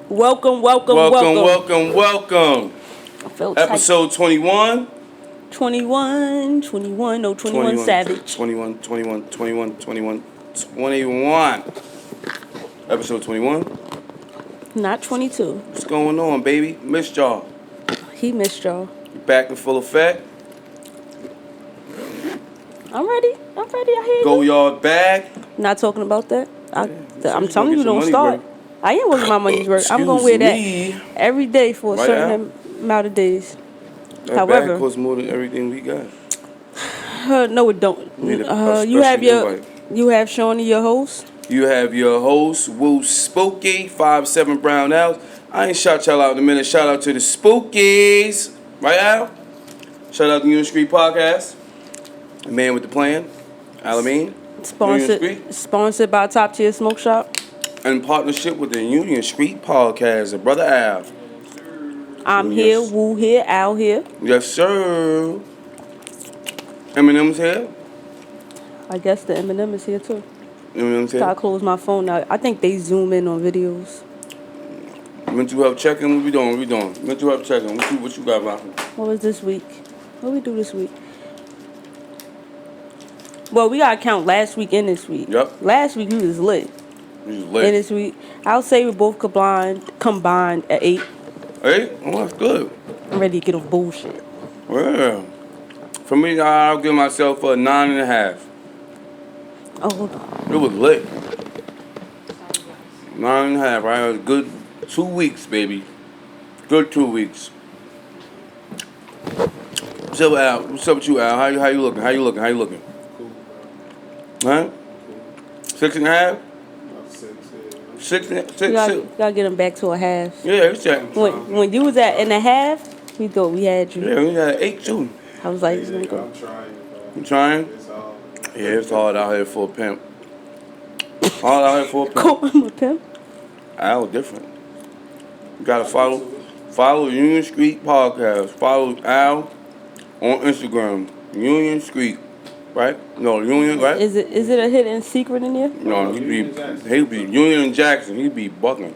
Welcome. I felt Episode 21. 21, no, 21 Savage. 21. Episode 21. Not 22. What's going on, baby? Missed y'all. He missed y'all. Back in full effect. I'm ready. I hear you. Go yard bag. Not talking about that. I'm you telling you, don't start. I ain't working my money's worth. I'm going to wear that every day for a certain amount of days. That However, bag costs more than everything we got. No, it don't. You have Shawnee, your host. You have your host, Woo Spooky, 5'7" Brown Owls. I ain't shout y'all out in a minute. Shout out to the Spookies. Right, Al? Shout out to Union Street Podcast. The man with the plan. Alameen. Sponsored by Top Tier Smoke Shop. In partnership with the Union Street Podcast. And Brother Al. I'm here, Woo here, Al here. Yes, sir. Eminem's here. I guess the Eminem is here too. Eminem's here. So I close my phone now. I think they zoom in on videos. Mental health check-in. What we doing? Mental health check-in. What you got, Malcolm? What was this week? What we do this week? Well, we gotta count last week and this week. Yep. Last week we was lit. And this week, I'll say we both combined at 8. 8? Oh, that's good. I'm ready to get off bullshit. Well, for me, I'll give myself a 9.5. Oh, hold on. It was lit. 9.5, right? It was a good 2 weeks, baby. Good 2 weeks. What's up, Al? What's up with you, Al? How you looking? Cool. Huh? 6.5? 6. You gotta get them back to a half. Yeah, we check. When you was at in a half, we thought we had you. Yeah, we had 8 too. I was like, I'm trying. You trying? It's hard. Yeah, it's hard out here for a pimp. Hard out here for a pimp. Call him a pimp. Al different. You gotta follow Union Street Podcast. Follow Al on Instagram. Union Street. Right? No, Union, right? Is it a hidden secret in there? No, he'd be Union and Jackson. He'd be bucking.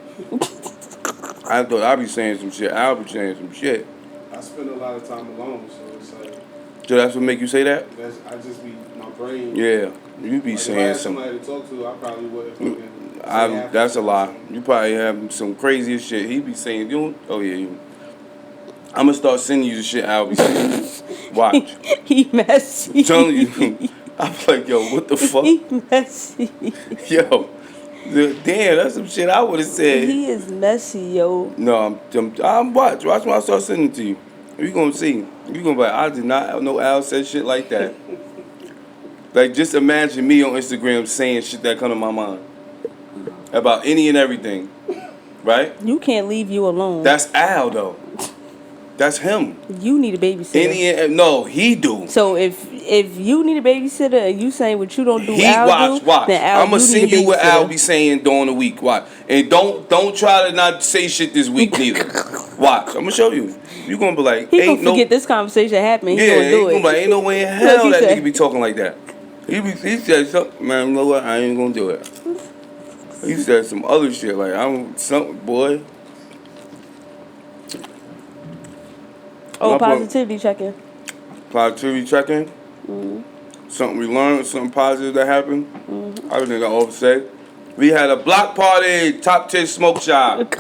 I thought I'd be saying some shit. I'll be saying some shit. I spend a lot of time alone, so it's like. So that's what make you say that? I just be my brain. Yeah, you be like saying if I had some. somebody to talk to, I probably wouldn't. That's a lie. You probably have some craziest shit. He be saying, I'm gonna start sending you the shit I'll be saying. Watch. He messy. I'm telling you. I'm like, yo, what the fuck? He messy. Yo. Damn, that's some shit I would have said. He is messy, yo. No, I'm watch when I start sending it to you. You gonna see. You gonna be like, I did not know Al said shit like that. Like, just imagine me on Instagram saying shit that come to my mind. About any and everything. Right? You can't leave you alone. That's Al, though. That's him. You need a babysitter. No, he do. So if you need a babysitter and you saying what you don't do, watch. Then Al, I'm gonna send you what Al be saying during the week. Watch, and don't try to not say shit this week neither. Watch, I'm gonna show you. You gonna be like, he gonna forget this conversation happened. He gonna do it. Gonna be like, ain't no way in hell that nigga be talking like that. He said something, man. You know what? I ain't gonna do it. He said some other shit like boy. Oh, positivity check-in. Positivity check-in? Mm-hmm. Something we learned, something positive that happened. Mm-hmm. I don't think I oversay. We had a block party, Top Tier Smoke Shop.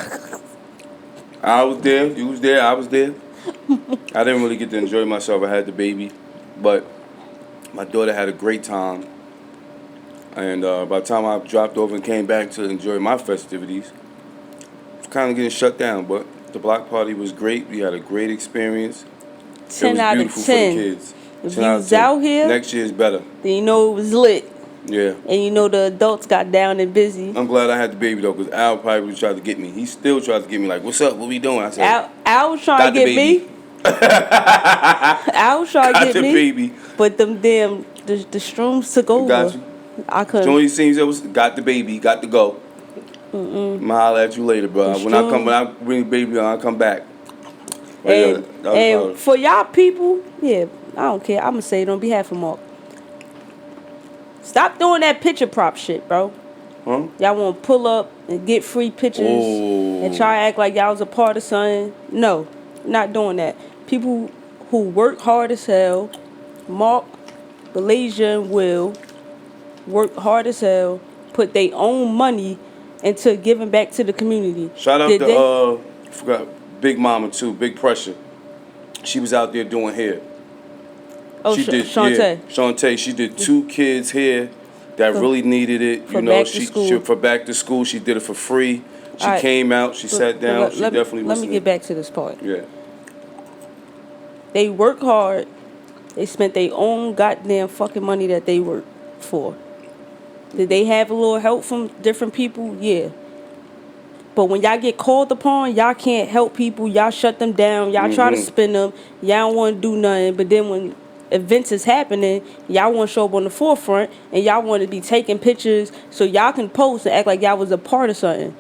I was there, you was there, I was there. I didn't really get to enjoy myself. I had the baby. But my daughter had a great time. And by the time I dropped over and came back to enjoy my festivities, it was kind of getting shut down, but the block party was great. We had a great experience. 10 out of 10. For the kids. If you was out here, next year's better. Then you know it was lit. Yeah. And you know the adults got down and busy. I'm glad I had the baby though, because Al probably tried to get me. He still tries to get me like, what's up? What we doing? I said, Al was trying to get me. Al was trying to get me. Baby. But them damn the shrooms took over. Got you. I couldn't. The only things that was got the baby, got to go. I'm gonna holler at you later, bro. When I bring the baby on, I'll come back. And for y'all people, yeah, I don't care. I'm gonna say it on behalf of Mark. Stop doing that picture prop shit, bro. Huh? Y'all want to pull up and get free pictures and try to act like y'all was a part of something. No, not doing that. People who work hard as hell, Mark, Malaysia, and Will, work hard as hell, put their own money into giving back to the community. Shout out to, I forgot, Big Mama too, Big Pressure. She was out there doing hair. Oh, she did, Shantae. Yeah, Shantae. She did 2 kids' hair that really needed it. For back to school. For back to school, she did it for free. She came out, she sat down, she definitely Let me get back to this part. Yeah. They work hard. They spent their own goddamn fucking money that they work for. Did they have a little help from different people? Yeah. But when y'all get called upon, y'all can't help people. Y'all shut them down. Y'all try to spin them. Y'all don't want to do nothing. But then when events is happening, y'all want to show up on the forefront, and y'all want to be taking pictures so y'all can post and act like y'all was a part of something.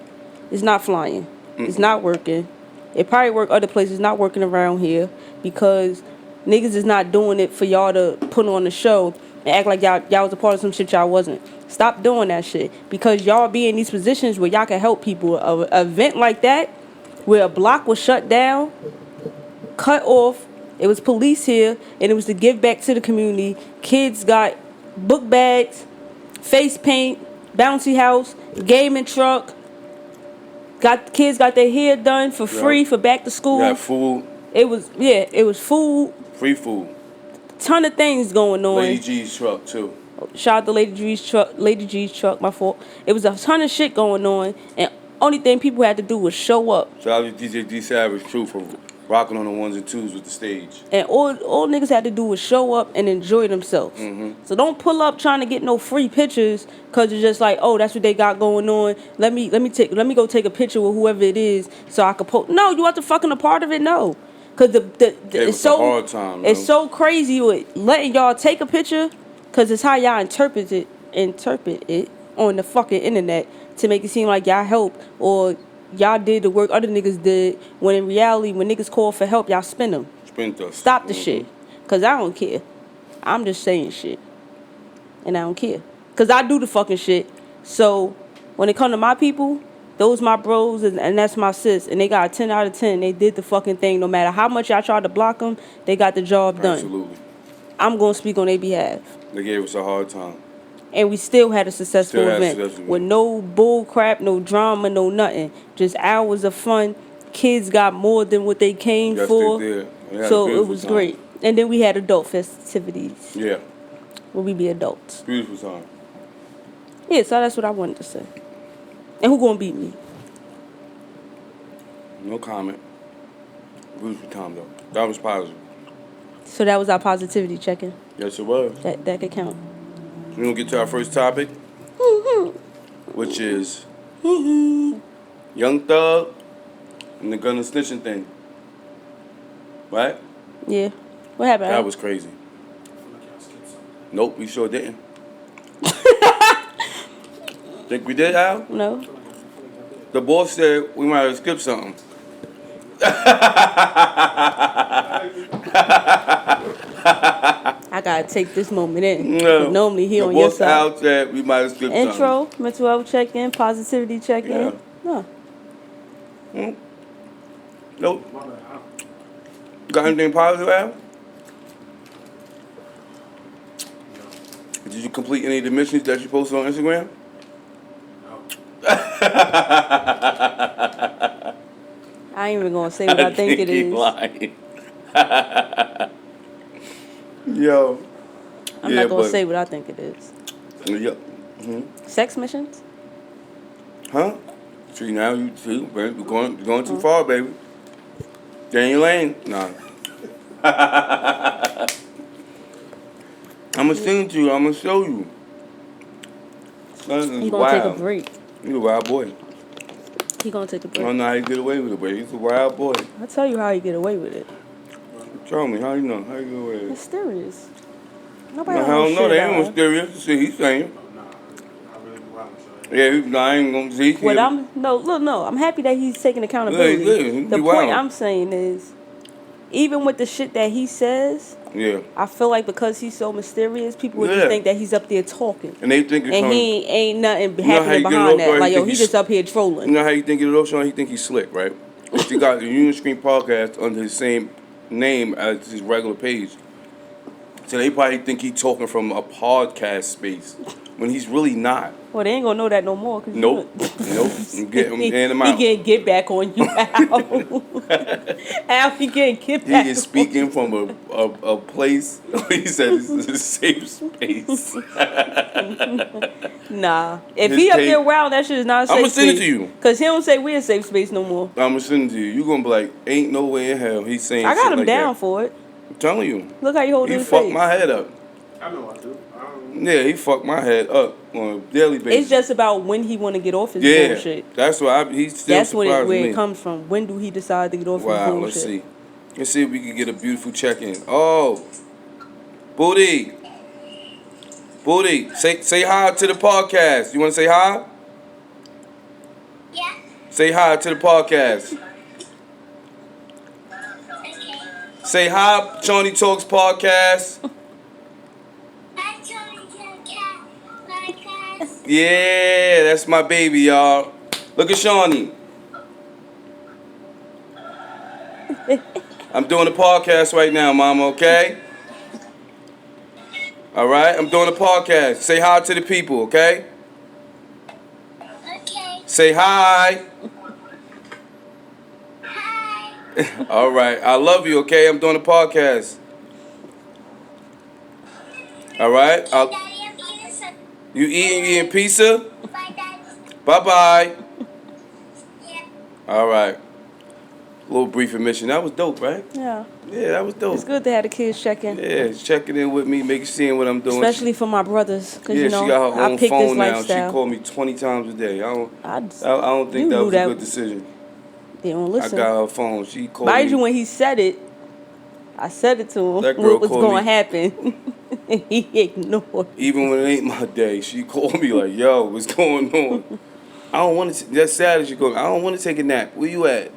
It's not flying. It's not working. It probably work other places, not working around here, because niggas is not doing it for y'all to put on the show and act like y'all was a part of some shit y'all wasn't. Stop doing that shit, because y'all be in these positions where y'all can help people. An event like that, where a block was shut down, cut off, it was police here, and it was to give back to the community. Kids got book bags, face paint, bouncy house, gaming truck. Kids got their hair done for free for back to school. Got food. It was food. Free food. Ton of things going on. Lady G's truck too. Shout out to Lady G's truck, my fault. It was a ton of shit going on, and only thing people had to do was show up. Shout out to DJ D Savage too for rocking on the 1s and 2s with the stage. And all niggas had to do was show up and enjoy themselves. So don't pull up trying to get no free pictures, cause it's just like, oh, that's what they got going on. Let me go take a picture with whoever it is so I could post. No, you have to fucking a part of it. No, cause it's so hard time, it's so crazy with letting y'all take a picture, cause it's how y'all interpret it on the fucking internet to make it seem like y'all helped or y'all did the work other niggas did, when in reality, when niggas call for help, y'all spin them. Stop the shit. Because I don't care. I'm just saying shit. And I don't care. Because I do the fucking shit. So, when it come to my people, those my bros, and that's my sis. And they got a 10 out of 10. They did the fucking thing. No matter how much y'all tried to block them, they got the job done. Absolutely. I'm going to speak on their behalf. They gave us a hard time. And we still had a successful event with no bull crap, no drama, no nothing. Just hours of fun. Kids got more than what they came for. So it was great. And then we had adult festivities. Yeah. Where we be adults. Beautiful time. Yeah, so that's what I wanted to say. And who gonna beat me? No comment. Beautiful time though. That was positive. So that was our positivity check-in. Yes, it was. That could count. We're going to get to our first topic, which is Young Thug and the gun and snitching thing. Right? Yeah. What happened? That was crazy. Nope, we sure didn't. Think we did, Al? No. The boss said we might have skipped something. I gotta take this moment in. No. Normally he on your side. The boss out said we might have skipped something. Intro, mental health check-in, positivity check-in. Yeah. No. Nope. You got anything positive, Al? Did you complete any of the missions that you posted on Instagram? I ain't even gonna say what I think it is. Lying. Yo. I'm not gonna say what I think it is. Yep. Sex missions? Huh? See now you baby, you're going too far, baby. Stay in your lane. Nah. I'ma sing to you. I'ma show you. He's gonna take a break. He's a wild boy. He gonna take a break. I don't know how he get away with it, but he's a wild boy. I'll tell you how he get away with it. Tell me, how you know? How you get away with it? Mysterious. Nobody I don't know. They ain't mysterious. See, he's saying. Yeah, I ain't gonna see. I'm happy that he's taking accountability. Yeah, the point I'm saying is, even with the shit that he says, Yeah. I feel like because he's so mysterious, people would Yeah. just think that he's up there talking. And they think it's And on. he ain't nothing You know how happening you get it behind off, that. right? Like, You yo, think he he's- just up here trolling. You know how you think it is, Sean? He think he's slick, right? But he got the Union Screen podcast under his same name as his regular page. So they probably think he talking from a podcast space when he's really not. Well, they ain't gonna know that no more. Cause Nope. Nope. I'm getting him out. He getting get back on you, Al. Al, he getting get He back is on speaking from a place. He said this is a safe space. Nah. If His he up page- there wild, that shit is not a safe I'ma send it space. to you. Cause he don't say we a safe space no more. I'm gonna send it to you. You gonna be like, ain't no way in hell he's saying I got shit him like down that. for it. I'm telling you. Look how you holding He his fucked face. my head up. I know I do. Yeah, he fucked my head up on a daily basis. It's just about when he want to get off his yeah, bullshit. that's why he still That's surprises where me. it comes from. When do he decide to get off his Wow, bullshit? let's see. Let's see if we can get a beautiful check-in. Oh, Booty. Booty, say hi to the podcast. You want to say hi? Yeah. Say hi to the podcast. Okay. Say hi, Shawnee Talks Podcast. Hi, Tony. Cat. Podcast. Yeah, that's my baby, y'all. Look at Shawnee. I'm doing a podcast right now, Mama, okay? All right, I'm doing a podcast. Say hi to the people, okay? Okay. Say hi. Hi. All right, I love you, okay? I'm doing a podcast. All right, Daddy, I'm eating some. you eating pizza? Bye, Daddy. Bye-bye. Yeah. All right. Little brief admission. That was dope, right? Yeah. Yeah, that was dope. It's good to have the kids check in. Yeah, checking in with me, seeing what I'm doing. Especially for my brothers. Because, Yeah, you know, she got her I own picked this phone now. She lifestyle. called me 20 times a day. I don't think you that knew was a good decision. They don't listen. I got her phone. She called Mind me. you, when he said it, I said it to him. That girl What was called going to me. happen. He ignored. Even when it ain't my day, she called me like, "Yo, what's going on?" I don't want to. That's sad. She called me. I don't want to take a nap. Where you at?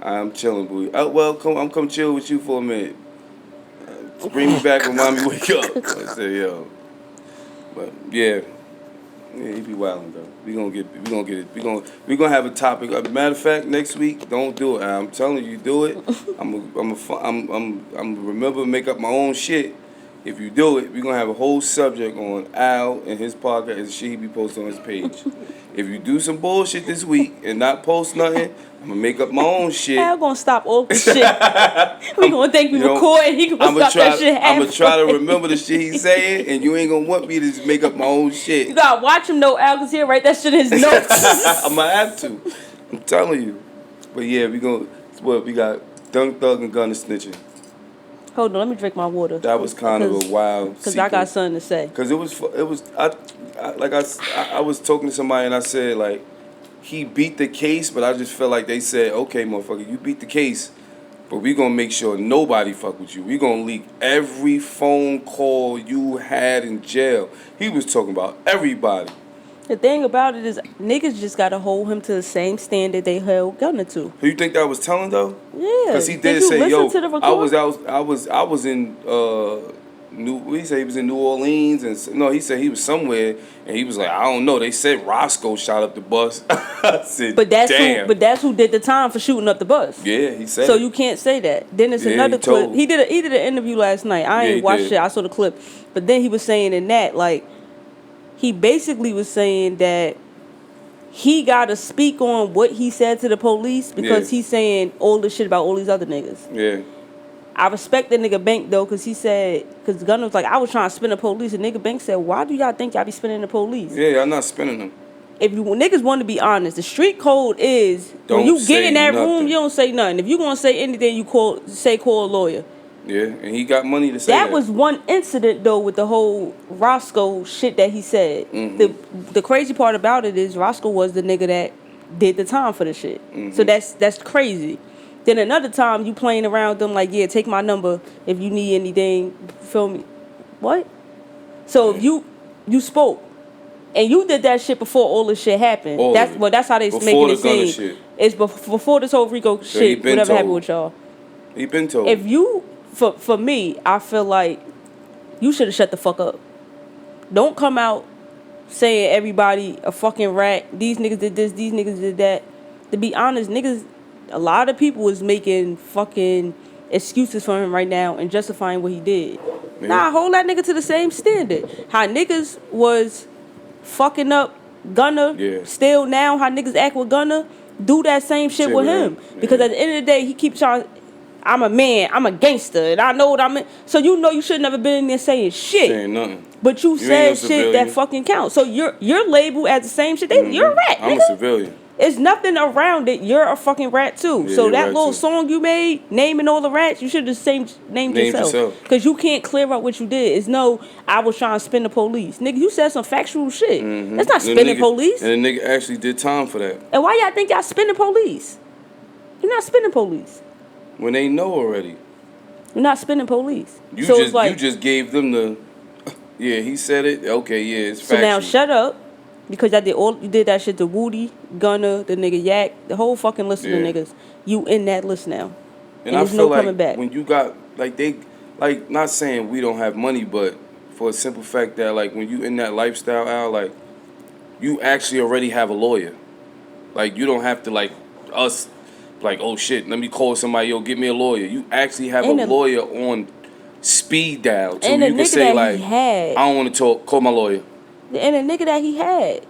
I'm chilling, boo. Well, I'm come chill with you for a minute. Bring me back when mommy wake up. I said, yo. But yeah, he be wilding though. We gonna get it. We gonna have a topic. Matter of fact, next week, don't do it. I'm telling you, do it. I'm remember to make up my own shit. If you do it, we're gonna have a whole subject on Al and his podcast and shit he be posting on his page. If you do some bullshit this week and not post nothing, I'm gonna make up my own shit. Al gonna stop all the shit. We gonna think we You know, recording. He gonna stop that shit I'm gonna try to halfway. remember the shit he's saying, and you ain't gonna want me to just make up my own shit. You gotta watch him though, Al, because he'll write that shit in his notes. I'm gonna have to. I'm telling you. But yeah, we got Dunk Thug and Gunna snitching. Hold on, let me drink my water. That was kind of a wild. Because I got something to say. Because it was I was talking to somebody and I said like he beat the case, but I just felt like they said, okay, motherfucker, you beat the case, but we gonna make sure nobody fuck with you. We gonna leak every phone call you had in jail. He was talking about everybody. The thing about it is, niggas just gotta hold him to the same standard they held Gunna to. Who you think that was telling though? Yeah. Because he did you say, listen yo, to the I record? was in he said he was in New Orleans and no, he said he was somewhere and he was like, I don't know. They said Roscoe shot up the bus. I said, But that's damn. who did the time for shooting up the bus. Yeah, he said. So it. you can't say that. Then it's Yeah, another he clip. told. He did an interview last night. I Yeah, ain't he watched did. it. I saw the clip. But then he was saying in that, like, he basically was saying that he gotta speak on what he said to the police because Yeah. he's saying all this shit about all these other niggas. Yeah. I respect the nigga Bank though, because he said, because Gunna was like, I was trying to spin the police, and nigga Bank said, why do y'all think y'all be spinning the police? Yeah, I'm not spinning them. If you niggas want to be honest, the street code is Don't when you get say in that room, nothing. you don't say nothing. If you gonna say anything, you call a lawyer. Yeah, and he got money to say that. That was one incident though with the whole Roscoe shit that he said. Mm-hmm. The crazy part about it is Roscoe was the nigga that did the time for the shit. Mm-hmm. So that's crazy. Then another time you playing around them like, yeah, take my number if you need anything. Feel me? What? So if you spoke and you did that shit before all this shit happened. All of it. That's how they Before making the it Gunna seem. shit. It's before this whole Rico he shit, been whatever happened told. with y'all. He been told. If you, for me, I feel like you should have shut the fuck up. Don't come out saying everybody a fucking rat. These niggas did this. These niggas did that. To be honest, niggas, a lot of people is making fucking excuses for him right now and justifying what he did. Yeah. Nah, hold that nigga to the same standard. How niggas was fucking up Gunna, Yeah. still now how niggas act with Gunna, do that same shit with him. Because Yeah. at the end of the day, he keeps trying, I'm a man, I'm a gangster, and I know what I'm in. So you know you should never been in there saying shit. Saying nothing. But you ain't said no shit civilian. that fucking counts. So you're labeled as the same shit. You're a rat, I'm nigga. a civilian. It's nothing around it. You're a fucking rat too. Yeah, so you're that a rat little too. song you made, naming all the rats, you should have named yourself. Because you can't clear up what you did. It's no, I was trying to spin the police. Nigga, you said some factual shit. That's not spinning police. And the nigga actually did time for that. And why y'all think y'all spinning police? You're not spinning police. When they know already. You're not spinning police. You so just it's like, you just gave them the yeah, he said it. Okay, yeah, it's so factual. now shut up. Because you did that shit to Woody, Gunna, the nigga Yak, the whole fucking list of niggas. You in that list now. And I there's feel no coming back. when you got not saying we don't have money, but for a simple fact that like when you in that lifestyle, Al, like you actually already have a lawyer. Like you don't have to like us like, oh shit, let me call somebody, yo, get me a lawyer. You actually have a lawyer on speed dial too. And you the can nigga say that like he had, I don't want to talk, call my lawyer. and the nigga that he had,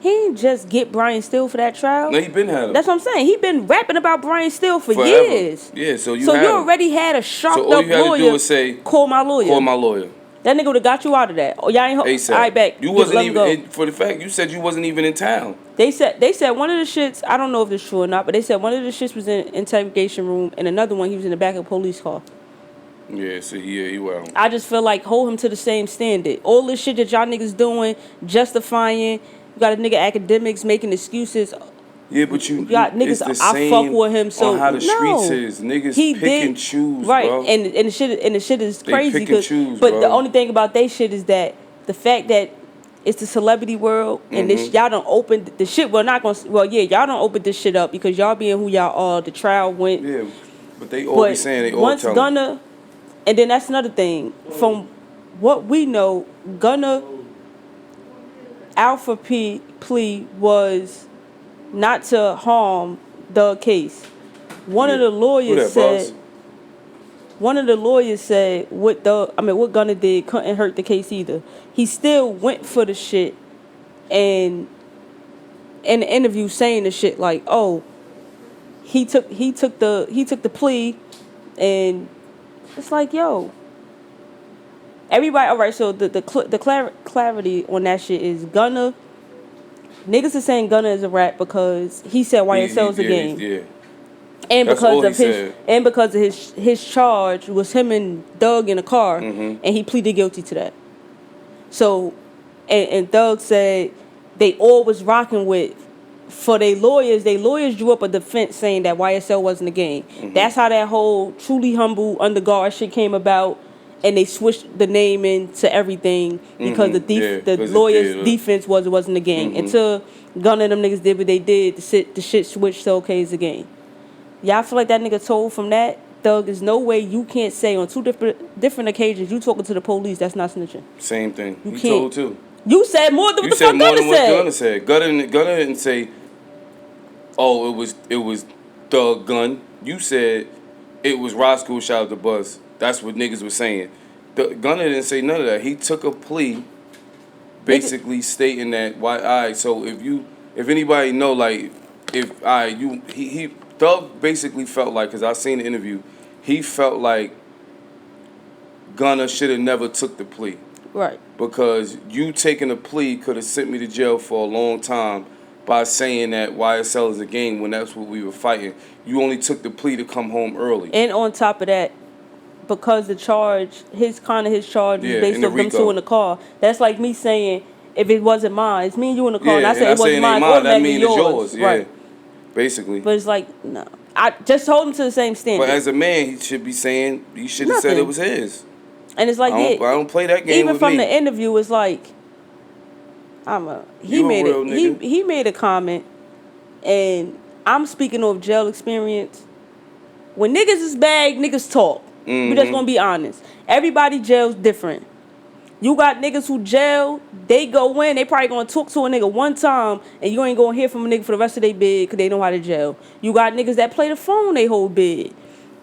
he didn't just get Brian Steele for that trial. No, he been had him. That's what I'm saying. He been rapping about Brian Steele for Forever. years. Yeah, so you you him. already had a sharped So all up you had lawyer. to do was say, call my lawyer. Call my lawyer. That nigga would have got you out of that. Oh, y'all ain't ASAP. All right, back. You wasn't let him go. even for the fact you said you wasn't even in town. They said one of the shits, I don't know if it's true or not, but they said one of the shits was in interrogation room and another one he was in the back of a police car. Yeah, so he well. I just feel like hold him to the same standard. All this shit that y'all niggas doing, justifying, you got a nigga academics making excuses. Yeah, but you got niggas. It's the I same fuck with him. So on how the no. streets is. Niggas He pick did, and choose, right? bro. And the shit is They crazy. pick and choose, but bro. the only thing about they shit is that the fact that it's the celebrity world and this y'all don't open the shit. Well, not gonna. Well, yeah, y'all don't open this shit up because y'all being who y'all are. The trial went. Yeah, but they all be saying they all once tell Gunna, and then that's another thing. From what we know, Gunna Alpha plea was not to harm the case. One of the lawyers said. Boss? One of the lawyers said what Gunna did couldn't hurt the case either. He still went for the shit, and in the interview saying the shit like, oh, he took the plea, and it's like, yo, everybody. All right, so the clarity on that shit is Gunna. Niggas are saying Gunna is a rat because he said YSL's a game. Yeah. And That's because all he of said. his charge was him and Thug in a car, and he pleaded guilty to that. So, and Thug said they all was rocking with for their lawyers. They lawyers drew up a defense saying that YSL wasn't a game. That's how that whole truly humble underguard shit came about, and they switched the name into everything because the lawyers' defense was it wasn't a game. Until Gunna and them niggas did what they did, the shit switched to okay it's a game. Y'all feel like that nigga told from that? Thug, there's no way you can't say on two different occasions you talking to the police that's not snitching. Same thing. You can't. told too. You said more than what the fuck Gunna said. What Gunna said. Gunna didn't say, oh, it was Thug Gun. You said it was Roscoe shot at the bus. That's what niggas was saying. Gunna didn't say none of that. He took a plea, basically stating that so if anybody know like he Thug basically felt like, because I seen the interview, he felt like Gunna should have never took the plea. Right. Because you taking a plea could have sent me to jail for a long time by saying that YSL is a game when that's what we were fighting. You only took the plea to come home early. And on top of that, because the charge, his charge was based on them two in the car. That's like me saying, if it wasn't mine, it's me and you in the car, and I say it wasn't mine, that means it's yours. Yeah. Right. Basically. But it's like, no. I just hold him to the same standard. But as a man, he should be saying, he should have said it was his. And it's like, I don't play that game even with from me. the interview, it's like, he made a comment, and I'm speaking of jail experience. When niggas is bad, niggas talk. We just gonna be honest. Everybody jail's different. You got niggas who jail, they go in, they probably gonna talk to a nigga one time, and you ain't gonna hear from a nigga for the rest of their bid because they know how to jail. You got niggas that play the phone they whole bid.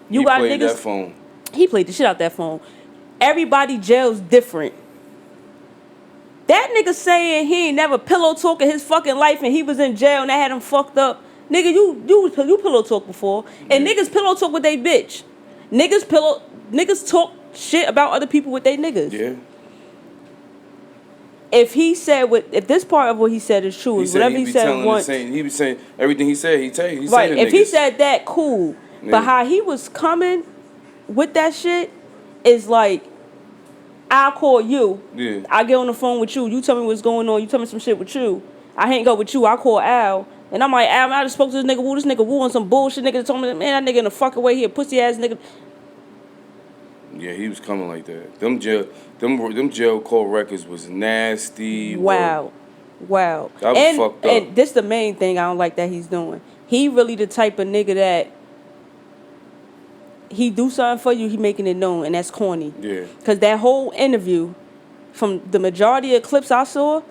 You got played niggas. That phone. He played the shit out that phone. Everybody jail's different. That nigga saying he ain't never pillow talk in his fucking life and he was in jail and that had him fucked up. Nigga, you pillow talk before. And niggas pillow talk with they bitch. Niggas talk shit about other people with they niggas. Yeah. If this part of what he said is true, whatever he said once. He was saying everything he said, he right. said If he said that, cool. Yeah. But how he was coming with that shit is like, I'll call you. Yeah. I get on the phone with you. You tell me what's going on. You tell me some shit with you. I hang up with you. I call Al. And I'm like, Al, I just spoke to this nigga Woo. This nigga Woo on some bullshit. Nigga told me, man, that nigga in a fucking way here. Pussy ass nigga. Yeah, he was coming like that. Them jail call records was nasty. Wow. Wow. That was fucked up. And this the main thing I don't like that he's doing. He really the type of nigga that he do something for you, he making it known, and that's corny. Yeah. Because that whole interview, from the majority of clips I saw,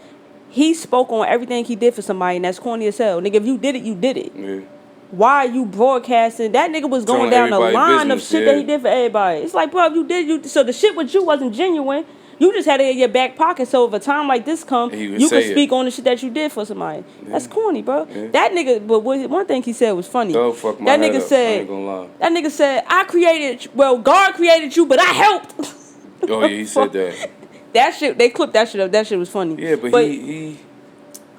he spoke on everything he did for somebody, and that's corny as hell. Nigga, if you did it, you did it. Yeah. Why are you broadcasting? That nigga was going Telling down the line business, of shit that he did for everybody. It's like, bro, if you did, so the shit with you wasn't genuine. You just had it in your back pocket, so if a time like this come, you can speak on the shit that you did for somebody. Yeah. That's corny, bro. Yeah. That nigga, but one thing he said was funny. Oh, fuck my that head nigga up. said, I ain't gonna lie. That nigga said, God created you, but I helped. Oh, yeah, he said that. That shit, they clipped that shit up. That shit was funny. Yeah, but he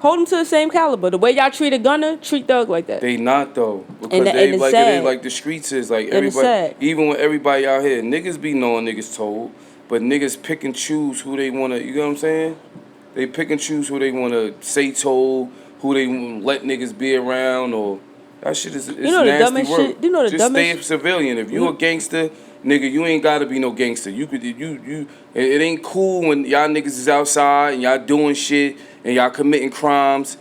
hold him to the same caliber. The way y'all treat a gunner, treat Thug like that. They not though, because and they like sad. it ain't like the streets is like everybody. Even when everybody out here, niggas be knowing niggas told, but niggas pick and choose who they wanna. You know what I'm saying? They pick and choose who they wanna say told, who they let niggas be around, or that shit is you know nasty the dumbest work. shit. You know the Just dumbest. stay a civilian. If you a gangster, nigga, you ain't gotta be no gangster. You could you. It ain't cool when y'all niggas is outside and y'all doing shit and y'all committing crimes.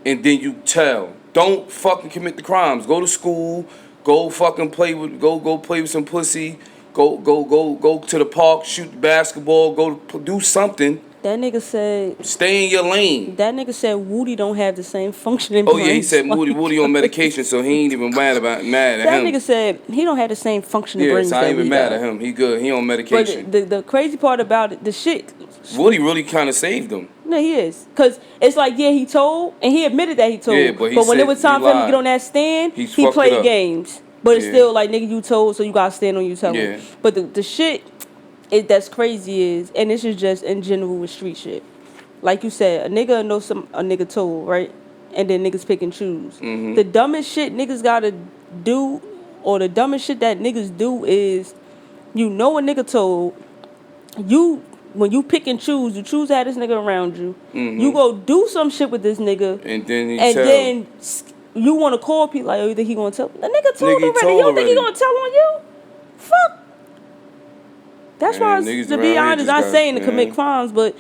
And then you tell. Don't fucking commit the crimes. Go to school. Go fucking play with. Go play with some pussy. Go to the park. Shoot the basketball. Do something. That nigga said. Stay in your lane. That nigga said Woody don't have the same functioning. Oh yeah, he said Woody on medication, so he ain't even mad at him. That nigga said he don't have the same functioning brains. Yeah, so I ain't even mad got. at him. He good. He on medication. But the crazy part about it, the shit. Woody really kind of saved him. No, he is. Because it's like, yeah, he told, and he admitted that he told. Yeah, but when it was time for him to get on that stand, he played games. But it's still like, nigga, you told, so you got to stand on you telling. Yeah. But the shit that's crazy is, and this is just in general with street shit. Like you said, a nigga knows a nigga told, right? And then niggas pick and choose. Mm-hmm. The dumbest shit niggas got to do, or the dumbest shit that niggas do is, you know a nigga told, when you pick and choose, you choose to have this nigga around you. Mm-hmm. You go do some shit with this nigga. And then you want to call people like, oh, you think he going to tell? The nigga told already. You don't think he going to tell on you? Fuck. That's why, to be honest, I'm saying to commit crimes, but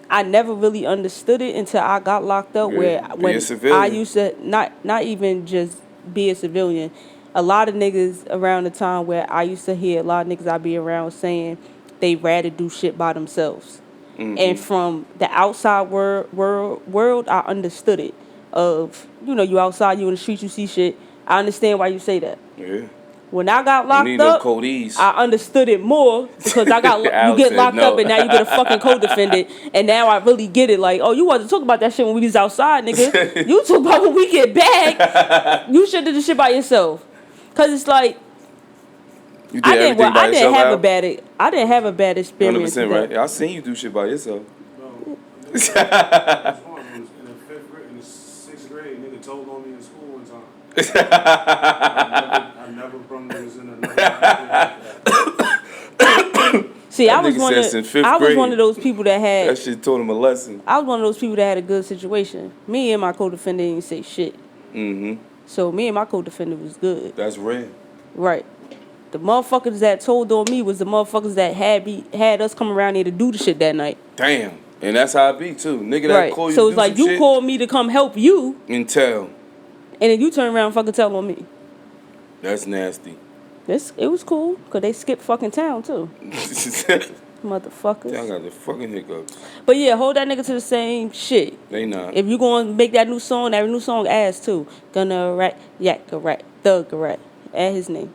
I never really understood it until I got locked up. When I used to not even just be a civilian. A lot of niggas around the time where I used to hear a lot of niggas I be around saying they rather do shit by themselves. Mm-hmm. And from the outside world, I understood it. Of, you outside, you in the streets, you see shit. I understand why you say that. Yeah. When I got locked up, I understood it more because I got you get locked up and now you get a fucking co-defendant, and now I really get it. Like, oh, you wasn't talking about that shit when we was outside, nigga. You talk about when we get back. You should do the shit by yourself, cause it's like I didn't have a bad experience. 100% right. I seen you do shit by yourself. In the 6th grade, nigga told on me in school one time. I never brung niggas in another. See, I was one of those people that had. That shit taught him a lesson. I was one of those people that had a good situation. Me and my co-defendant didn't say shit. Mm-hmm. So me and my co-defendant was good. That's rare. Right. The motherfuckers that told on me was the motherfuckers that had us come around here to do the shit that night. Damn. And that's how it be too. Nigga that call you so to it's like you called me to come help you. And tell. And then you turn around and fucking tell on me. That's nasty. It was cool, because they skipped fucking town, too. Motherfuckers. Y'all got the fucking hiccups. But yeah, hold that nigga to the same shit. They not. If you gonna make that new song ass too. Gonna rat, yak, rat, thug, rat. Add his name.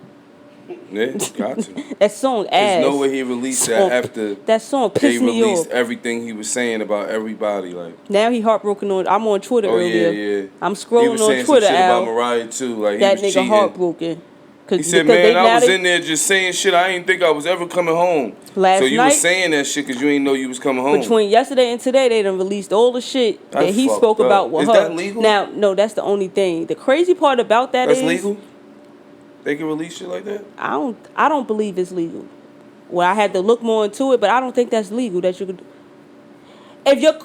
Yeah, got to. That song ass. There's no way he released that after that song they pissed me released off. everything he was saying about everybody. Like, now he heartbroken on. I'm on Twitter earlier. Yeah. I'm He scrolling was on saying Twitter. some shit Al, about Mariah too. Like that he was nigga cheating. heartbroken. He said, "Man, I was in there just saying shit. I didn't think I was ever coming home." Last so you night, was saying that shit because you didn't know you was coming home. Between yesterday and today, they done released all the shit that he spoke up. about with Is her. that legal? Now, no, that's the only thing. The crazy part about That's legal. They can release shit like that. I don't believe it's legal. Well, I had to look more into it, but I don't think that's legal. That you could. If you're,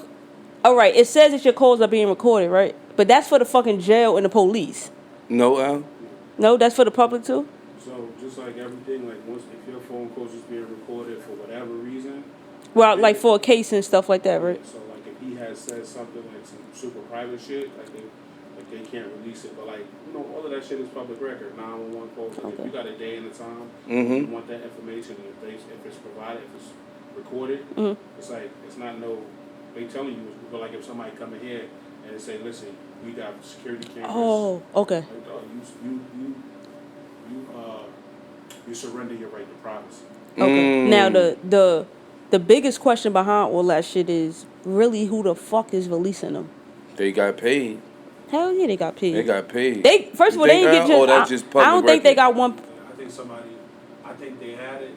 all right, it says that your calls are being recorded, right? But that's for the fucking jail and the police. No, Al. No, that's for the public too. So just like everything, like once if your phone calls is being recorded for whatever reason. Well, like for a case and stuff like that, right? So like if he has said something like some super private shit, like they can't release it. But like, you know, all of that shit is public record. 911 calls. Like Okay. if you got a day and a time, you want that information. If it's provided, if it's recorded, it's like it's not no. They telling you, but like if somebody come in here and they say, listen, we got security cameras. Oh, okay. Like, you surrender your right to privacy. Okay. Now the biggest question behind all that shit is really who the fuck is releasing them? They got paid. Hell yeah, they got paid. They got paid. They first of all, they didn't get just. I don't think they got one. I think they had it,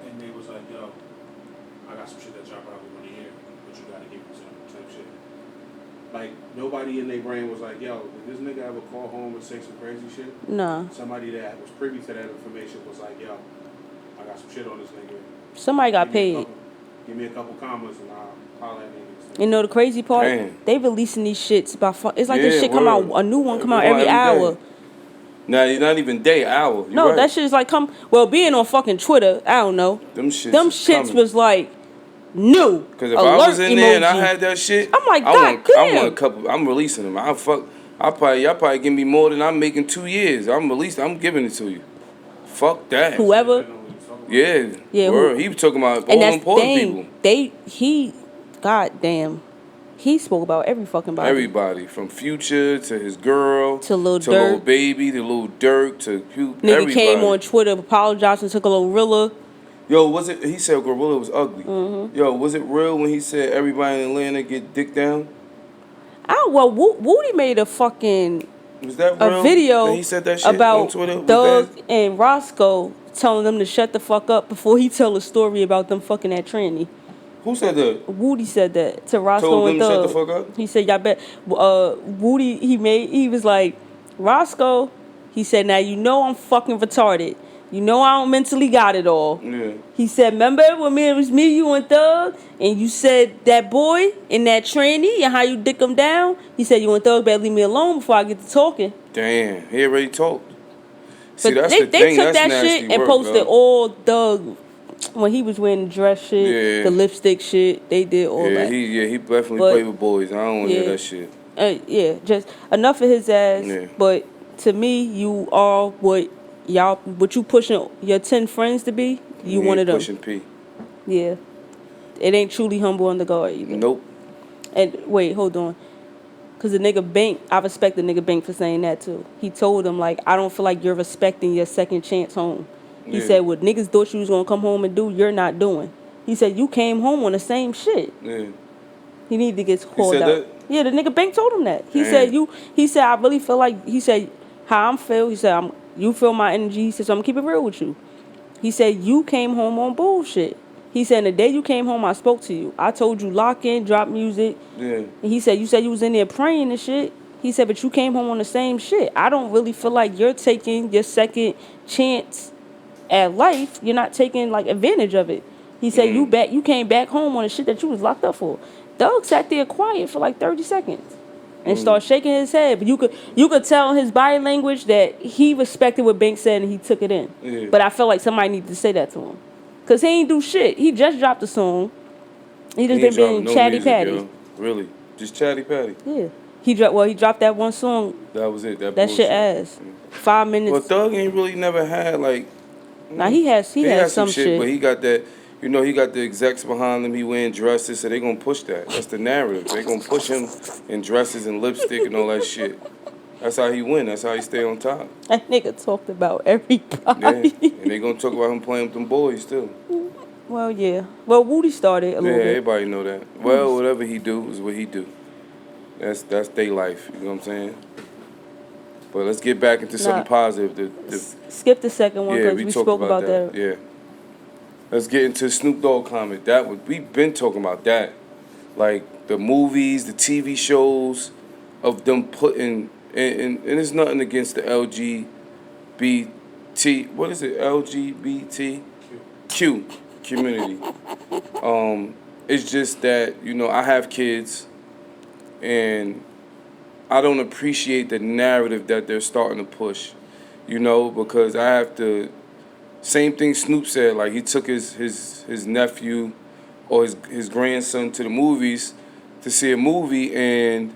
and they was like, yo, I got some shit that y'all probably want to hear, but you got to give me some shit. Like, nobody in their brain was like, yo, did this nigga ever call home and say some crazy shit? Nah. Somebody that was privy to that information was like, yo, I got some shit on this nigga. Somebody got paid. Give me a couple commas and I'll holler at niggas. You know the crazy part? Damn. They releasing these shits by it's like this shit come out, a new one come out every hour. Nah, not even day, hour. No, right. That shit is like being on fucking Twitter, I don't know. Them shits was like new. Because if I was in there and I had that shit, I'm like, I want a couple. I'm releasing them. Y'all probably give me more than I'm making 2 years. I'm giving it to you. Fuck that. Whoever. Yeah. He was talking about all important people. Goddamn. He spoke about every fucking body. Everybody, from Future to his girl to Lil Durk, Lil Baby to Lil Durk to Nigga everybody. Came on Twitter, apologized and took a gorilla. Yo, was it? He said gorilla was ugly. Yo, was it real when he said everybody in Atlanta get dick down? Whoopty made a fucking was that real? A video he said that shit about on Twitter? Doug and Roscoe telling them to shut the fuck up before he tell a story about them fucking that tranny. Who said that? Woody said that to Roscoe told and them Thug. To shut the fuck up? He said, y'all bet. Woody, he was like, Roscoe, he said, now you know I'm fucking retarded. You know I don't mentally got it all. Yeah. He said, remember when it was me, you and Thug, and you said that boy and that tranny and how you dick him down? He said, you and Thug better leave me alone before I get to talking. Damn, he already talked. See, but they took that shit and posted all Thug. When he was wearing the dress shit, the lipstick shit, they did all that. He definitely played with boys. I don't want to hear that shit. Just enough of his ass. Yeah. But to me, you are what you pushing your 10 friends to be. You one of them. Pushing P. Yeah. It ain't truly humble on the guard either. Nope. And wait, hold on. Because the nigga Bank, I respect the nigga Bank for saying that too. He told him, like, I don't feel like you're respecting your second chance home. He said, what niggas thought you was going to come home and do, you're not doing. He said, you came home on the same shit. Yeah. He needed to get called out. That? Yeah, the nigga Bank told him that. He said, I really feel like, he said, how I'm feel. He said, you feel my energy. He said, so I'm going to keep it real with you. He said, you came home on bullshit. He said, the day you came home, I spoke to you. I told you, lock in, drop music. Yeah. And he said, you was in there praying and shit. He said, but you came home on the same shit. I don't really feel like you're taking your second chance at life. You're not taking like advantage of it. He said you came back home on the shit that you was locked up for. Doug sat there quiet for like 30 seconds and started shaking his head. But you could tell in his body language that he respected what Banks said and he took it in. Yeah. But I felt like somebody needed to say that to him. Cause he ain't do shit. He just dropped a song. He just been being chatty patty. Really? Just chatty patty? Yeah. He dropped that one song. That was it. That That shit bullshit. ass. 5 Well, minutes. Thug ain't really never had like. Now he has some some shit, but shit. he got that. You know, he got the execs behind him. He wearing dresses, so they gonna push that. That's the narrative. They gonna push him in dresses and lipstick and all that shit. That's how he win. That's how he stay on top. That nigga talked about Yeah, everybody. and they gonna talk about him playing with them boys too. Well, yeah. Well, Woody started a Yeah, little bit. everybody know that. Well, whatever he do is what he do. That's their life. You know what I'm saying? But let's get back into something positive. Skip the second one Yeah, because we we talked spoke about that. Yeah. Let's get into Snoop Dogg comment. We've been talking about that. Like the movies, the TV shows of them putting and it's nothing against the LGBT. What is it? LGBTQ community. It's just that, you know, I have kids and I don't appreciate the narrative that they're starting to push, you know, because I have to. Same thing Snoop said, like he took his nephew or his grandson to the movies to see a movie, and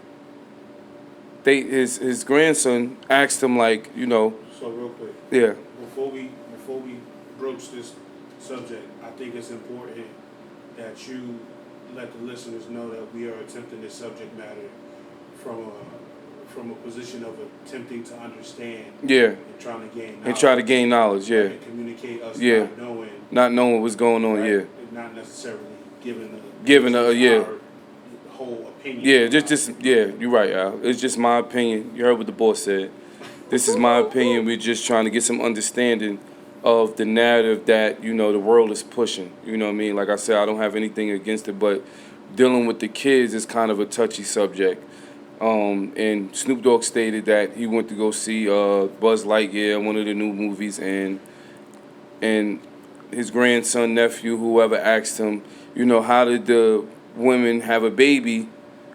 his grandson asked him like, you know. So real quick. Yeah. Before we broach this subject, I think it's important that you let the listeners know that we are attempting this subject matter from a position of attempting to understand. Yeah. And trying to gain knowledge. And try to gain knowledge. Yeah. And communicate us not knowing what's going on. Right? Yeah. And not necessarily giving our whole opinion. Yeah, just you're right, Al. It's just my opinion. You heard what the boss said. This is my opinion. We're just trying to get some understanding of the narrative that, you know, the world is pushing. You know what I mean? Like I said, I don't have anything against it, but dealing with the kids is kind of a touchy subject. And Snoop Dogg stated that he went to go see Buzz Lightyear, one of the new movies, and his grandson, nephew, whoever asked him, you know, how did the women have a baby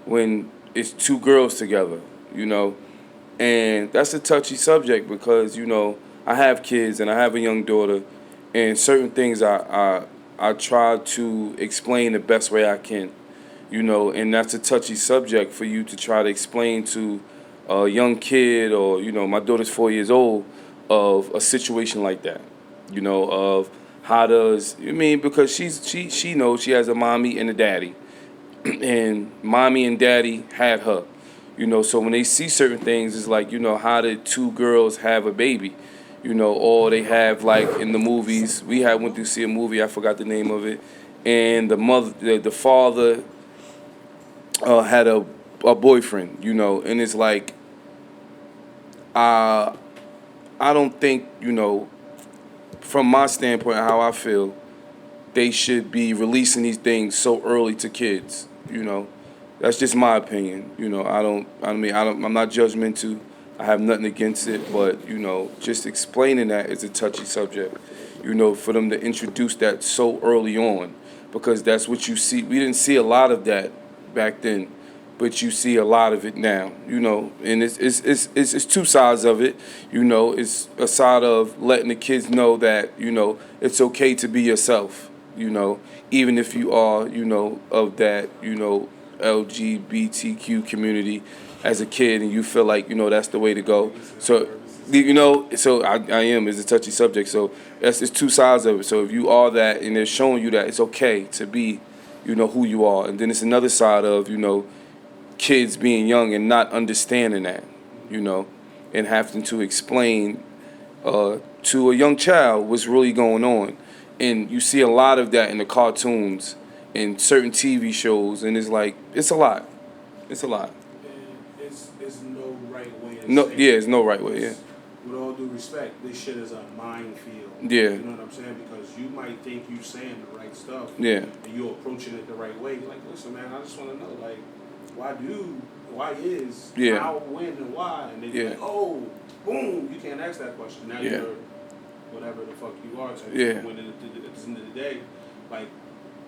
when it's two girls together, you know? And that's a touchy subject because, you know, I have kids and I have a young daughter, and certain things I try to explain the best way I can, you know, and that's a touchy subject for you to try to explain to a young kid or, you know, my daughter's 4 years old, of a situation like that, you know, of how does, I mean, because she knows she has a mommy and a daddy, and mommy and daddy had her, you know, so when they see certain things, it's like, you know, how did two girls have a baby? You know, or they have, like in the movies, went to see a movie, I forgot the name of it, and the father had a boyfriend, you know, and it's like, I don't think, you know, from my standpoint, how I feel, they should be releasing these things so early to kids, you know. That's just my opinion, you know. I'm not judgmental. I have nothing against it, but, you know, just explaining that is a touchy subject, you know, for them to introduce that so early on, because that's what you see. We didn't see a lot of that back then, but you see a lot of it now, you know, and it's two sides of it, you know. It's a side of letting the kids know that, you know, it's okay to be yourself, you know, even if you are, you know, of that, you know, LGBTQ community as a kid, and you feel like, you know, that's the way to go. So, you know, so I am, it's a touchy subject. So it's two sides of it. So if you are that, and they're showing you that it's okay to be, you know, who you are, and then it's another side of, you know, kids being young and not understanding that, you know, and having to explain to a young child what's really going on. And you see a lot of that in the cartoons and certain TV shows, and it's like, it's a lot. It's a lot. And it's no right way to say Yeah, it's no right way, yeah. With all due respect, this shit is a minefield. Yeah. You know what I'm saying? Because you might think you're saying the right stuff. Yeah. And you're approaching it the right way. You're like, listen, man, I just want to know, like, why is, how, when, and why? And they be like, oh, boom, you can't ask that question. Now you're whatever the fuck you are. So when at the end of the day, like,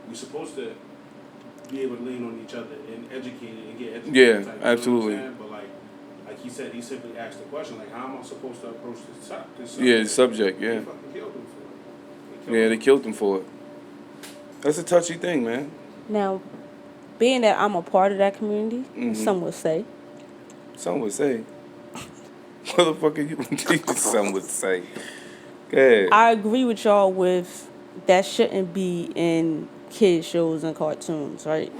we're supposed to be able to lean on each other and educate and get educated. Yeah, type, you know absolutely. what I'm saying? But like he said, he simply asked the question, like, how am I supposed to approach this subject? Yeah, the subject, yeah. They fucking killed him for it. They killed him for it. That's a touchy thing, man. Now, being that I'm a part of that community, some would say, Some would say. Motherfucker, you some would say. Go ahead. I agree with y'all with that shouldn't be in kids shows and cartoons, right?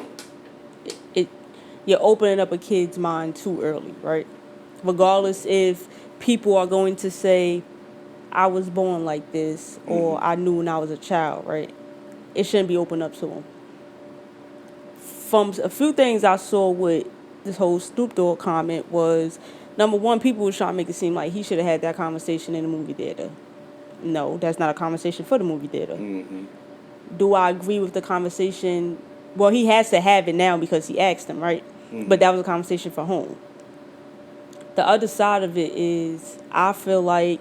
It you're opening up a kid's mind too early, right? Regardless if people are going to say I was born like this or I knew when I was a child, right? It shouldn't be opened up to them. From a few things I saw with this whole Snoop Dogg comment was, number one, people were trying to make it seem like he should have had that conversation in the movie theater. No, that's not a conversation for the movie theater. Do I agree with the conversation? Well, he has to have it now because he asked him, right? But that was a conversation for home. The other side of it is I feel like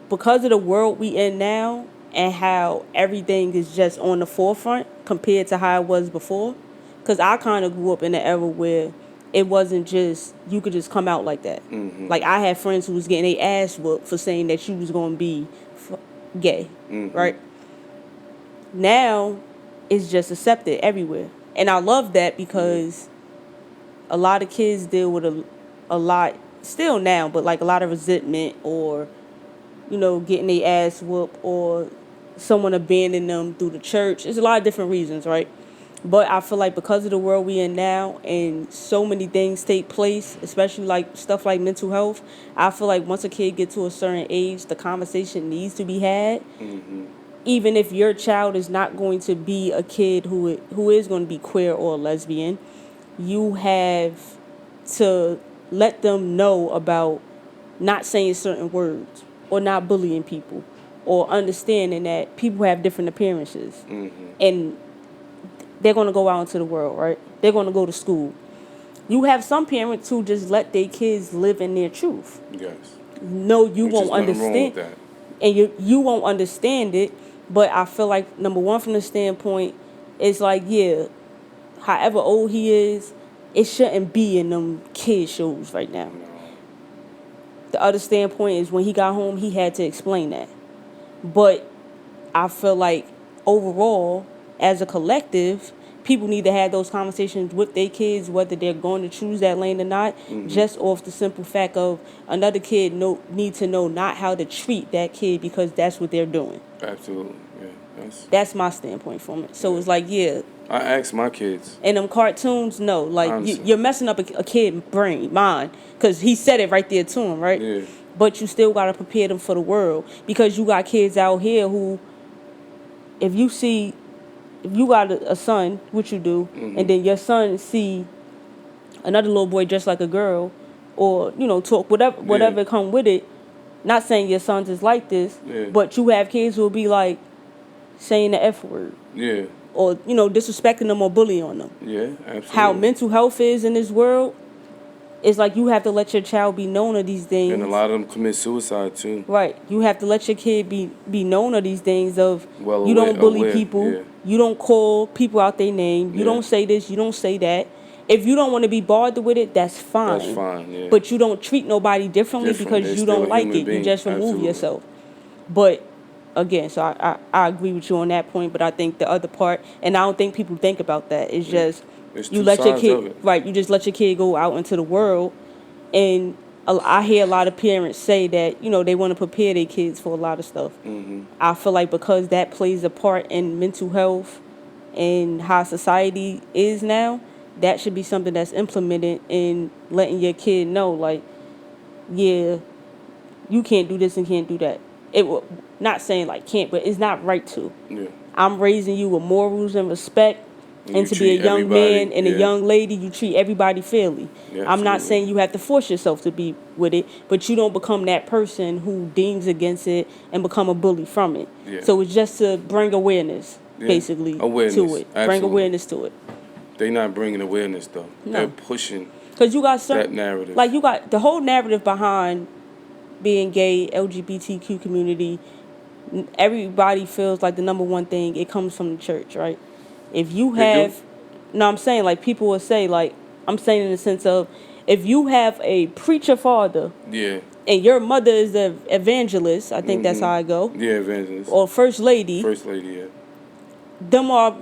because of the world we in now and how everything is just on the forefront compared to how it was before, because I kind of grew up in an era where it wasn't just you could just come out like that. Like I had friends who was getting their ass whooped for saying that you was going to be gay, right? Now it's just accepted everywhere, and I love that because a lot of kids deal with a lot still now, but like a lot of resentment or getting their ass whooped or someone abandoning them through the church. There's a lot of different reasons, right? But I feel like because of the world we in now and so many things take place, especially like stuff like mental health, I feel like once a kid gets to a certain age, the conversation needs to be had. Even if your child is not going to be a kid who is going to be queer or lesbian, you have to let them know about not saying certain words or not bullying people or understanding that people have different appearances. And they're going to go out into the world, right? They're going to go to school. You have some parents who just let their kids live in their truth. Yes. No, you Which won't is nothing understand. wrong with that. And you won't understand it. But I feel like, number one, from the standpoint, it's like, yeah, however old he is, it shouldn't be in them kid shows right now. The other standpoint is when he got home, he had to explain that. But I feel like overall, as a collective, people need to have those conversations with their kids, whether they're going to choose that lane or not, just off the simple fact of another kid need to know not how to treat that kid because that's what they're doing. Absolutely, yeah. That's my standpoint from it. So it's like, yeah. I ask my kids. And them cartoons, no. Like, you're messing up a kid's mind. Because he said it right there to him, right? Yeah. But you still got to prepare them for the world. Because you got kids out here who, if you got a son, what you do, and then your son see another little boy dressed like a girl, or, talk, whatever come with it, not saying your sons is like this, but you have kids who will be like saying the F word. Yeah. Or, disrespecting them or bullying on them. Yeah, absolutely. How mental health is in this world, it's like you have to let your child be known of these things. And a lot of them commit suicide, too. Right. You have to let your kid be known of these things of you don't bully people. Yeah. You don't call people out their name. You don't say this. You don't say that. If you don't want to be bothered with it, that's fine. That's fine, yeah. But you don't treat nobody differently because you don't like it. You just remove yourself. But again, so I agree with you on that point, but I think the other part, and I don't think people think about that, is just you let your kid, right, you just let your kid go out into the world, and I hear a lot of parents say that, they want to prepare their kids for a lot of stuff. I feel like because that plays a part in mental health and how society is now, that should be something that's implemented in letting your kid know, like, yeah, you can't do this and can't do that. Not saying like can't, but it's not right to. Yeah. I'm raising you with morals and respect, and to be a young man and a young lady, you treat everybody fairly. Yeah, I'm not saying you have to force yourself to be with it, but you don't become that person who deems against it and become a bully from it. Yeah. So it's just to bring awareness, basically, to it. Absolutely. Bring awareness to it. They're not bringing awareness, though. No. They're pushing because you got that narrative. Like, you got the whole narrative behind being gay, LGBTQ community. Everybody feels like the number one thing, it comes from the church, right? If you have, no, I'm saying, like, people will say, like, I'm saying in the sense of, if you have a preacher father, and your mother is the evangelist, I think that's how I go. Yeah, evangelist. Or first lady. First lady, yeah. Them are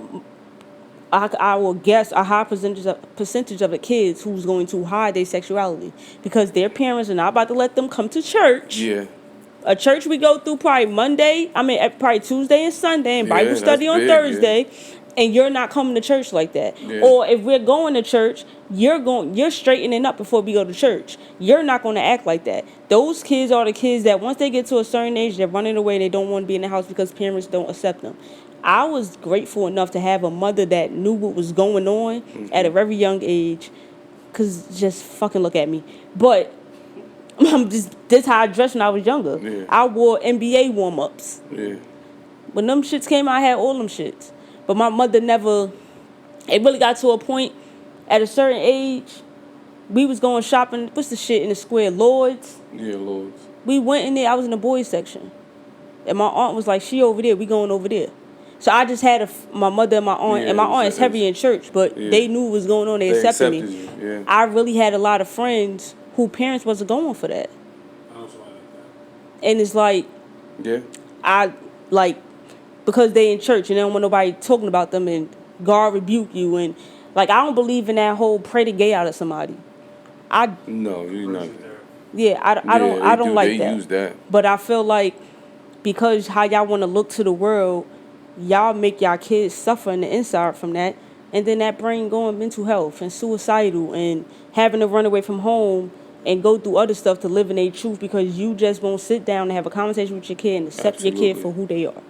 I will guess a high percentage of the kids who's going to hide their sexuality because their parents are not about to let them come to church. Yeah. A church we go through probably Tuesday and Sunday and Bible Yeah, study that's on big, Thursday, and you're not coming to church like that. Yeah. Or if we're going to church, you're straightening up before we go to church. You're not going to act like that. Those kids are the kids that once they get to a certain age, they're running away. They don't want to be in the house because parents don't accept them. I was grateful enough to have a mother that knew what was going on at a very young age, cause just fucking look at me. But this how I dressed when I was younger. Yeah. I wore NBA warm-ups. Yeah. When them shits came out, I had all them shits. But my mother never... It really got to a point, at a certain age, we was going shopping. What's the shit in the square? Lloyd's. Yeah, Lord. We went in there. I was in the boys section. And my aunt was like, she over there. We going over there. So I just had my mother and my aunt. Yeah, and my aunt is heavy in church. But they knew what was going on. They accepted me. You. Yeah. I really had a lot of friends who parents wasn't going for that. And it's like, Yeah. because they in church and they don't want nobody talking about them and God rebuke you and I don't believe in that whole pray to gay out of somebody. No, you're not. Yeah, I don't like that. They use that. But I feel like because how y'all want to look to the world, y'all make y'all kids suffer in the inside from that, and then that brain going mental health and suicidal and having to run away from home and go through other stuff to live in their truth because you just won't sit down and have a conversation with your kid and accept your kid for who they are.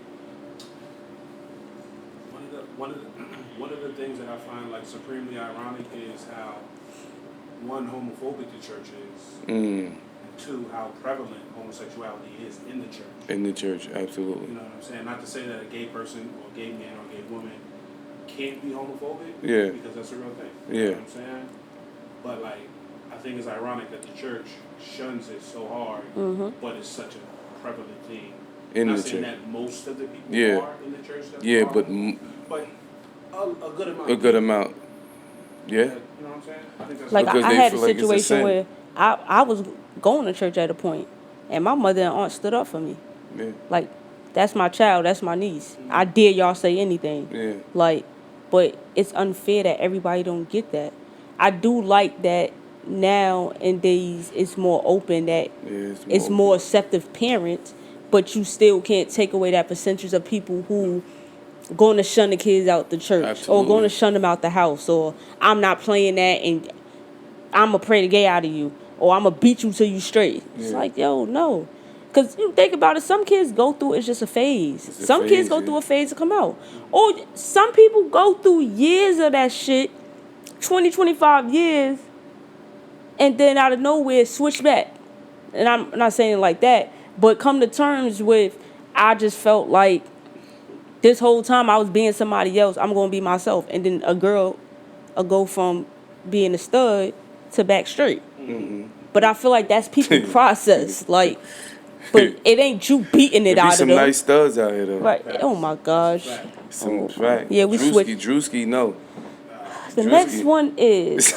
One of the things that I find supremely ironic is how one, homophobic the church is, and two, how prevalent homosexuality is in the church. In the church, absolutely. You know what I'm saying? Not to say that a gay person or a gay man or a gay woman can't be homophobic. Yeah. Because that's a real thing. Yeah. You know what I'm saying? But I think it's ironic that the church shuns it so hard, but it's such a prevalent thing. In I'm the not saying church. that most of the people are in the church. But a good amount. A good amount. Yeah. You know what I'm saying? I think that's I had a situation where I was going to church at a point, and my mother and aunt stood up for me. Yeah. That's my child, that's my niece. I dare y'all say anything. Yeah. But it's unfair that everybody don't get that. I do like that nowadays it's more open, that it's more acceptive parents, but you still can't take away that percentage of people who going to shun the kids out the church. Absolutely. Or going to shun them out the house, or I'm not playing that and I'm going to pray the gay out of you, or I'm going to beat you till you straight. Yeah. It's like, yo, no. Because you think about it, some kids go through it's just a phase. Some kids go through a phase to come out. Or some people go through years of that shit, 20, 25 years, and then out of nowhere switch back. And I'm not saying it like that, but come to terms with, I just felt like this whole time I was being somebody else, I'm going to be myself. And then a girl will go from being a stud to back straight. Mm-hmm. But I feel like that's people's process. But it ain't you beating it out of them. Some nice studs out here, though. Right. Oh, my gosh. Some fact. Yeah, we switched. Drewski, no. The next one is...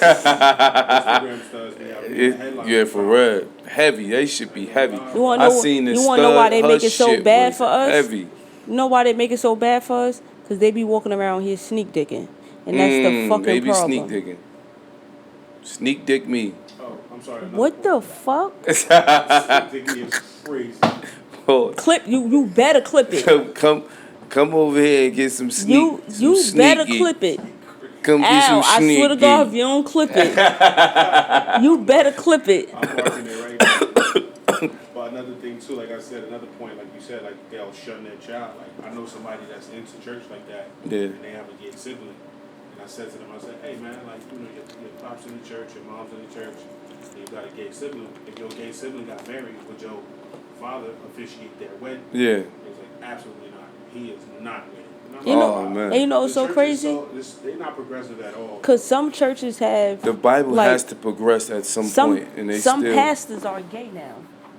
Yeah, for real. Heavy. They should be heavy. You want to know why they make it so bad for us? Heavy. You know why they make it so bad for us? Because they be walking around here sneak dicking. And that's the fucking they be problem. Sneak dicking. Sneak dick me. Oh, I'm sorry. What the fuck? Sneak dick me is crazy. Clip, you better clip it. Come over here and get some sneak. You better clip it. Come get some sneak. I swear to God, if you don't clip it, you better clip it. I'm marking it right now. But another thing too, like I said, another point, like you said, they'll shun their child. I know somebody that's into church like that, and they have a gay sibling. And I said to them, hey man, your pops in the church, your mom's in the church, and you got a gay sibling. If your gay sibling got married, would your father officiate their wedding? Yeah. He was like, absolutely not. He is not gay. Man. And you know what's so crazy? They're not progressive at all. Because some churches have... The Bible has to progress at some point. And some pastors are gay now.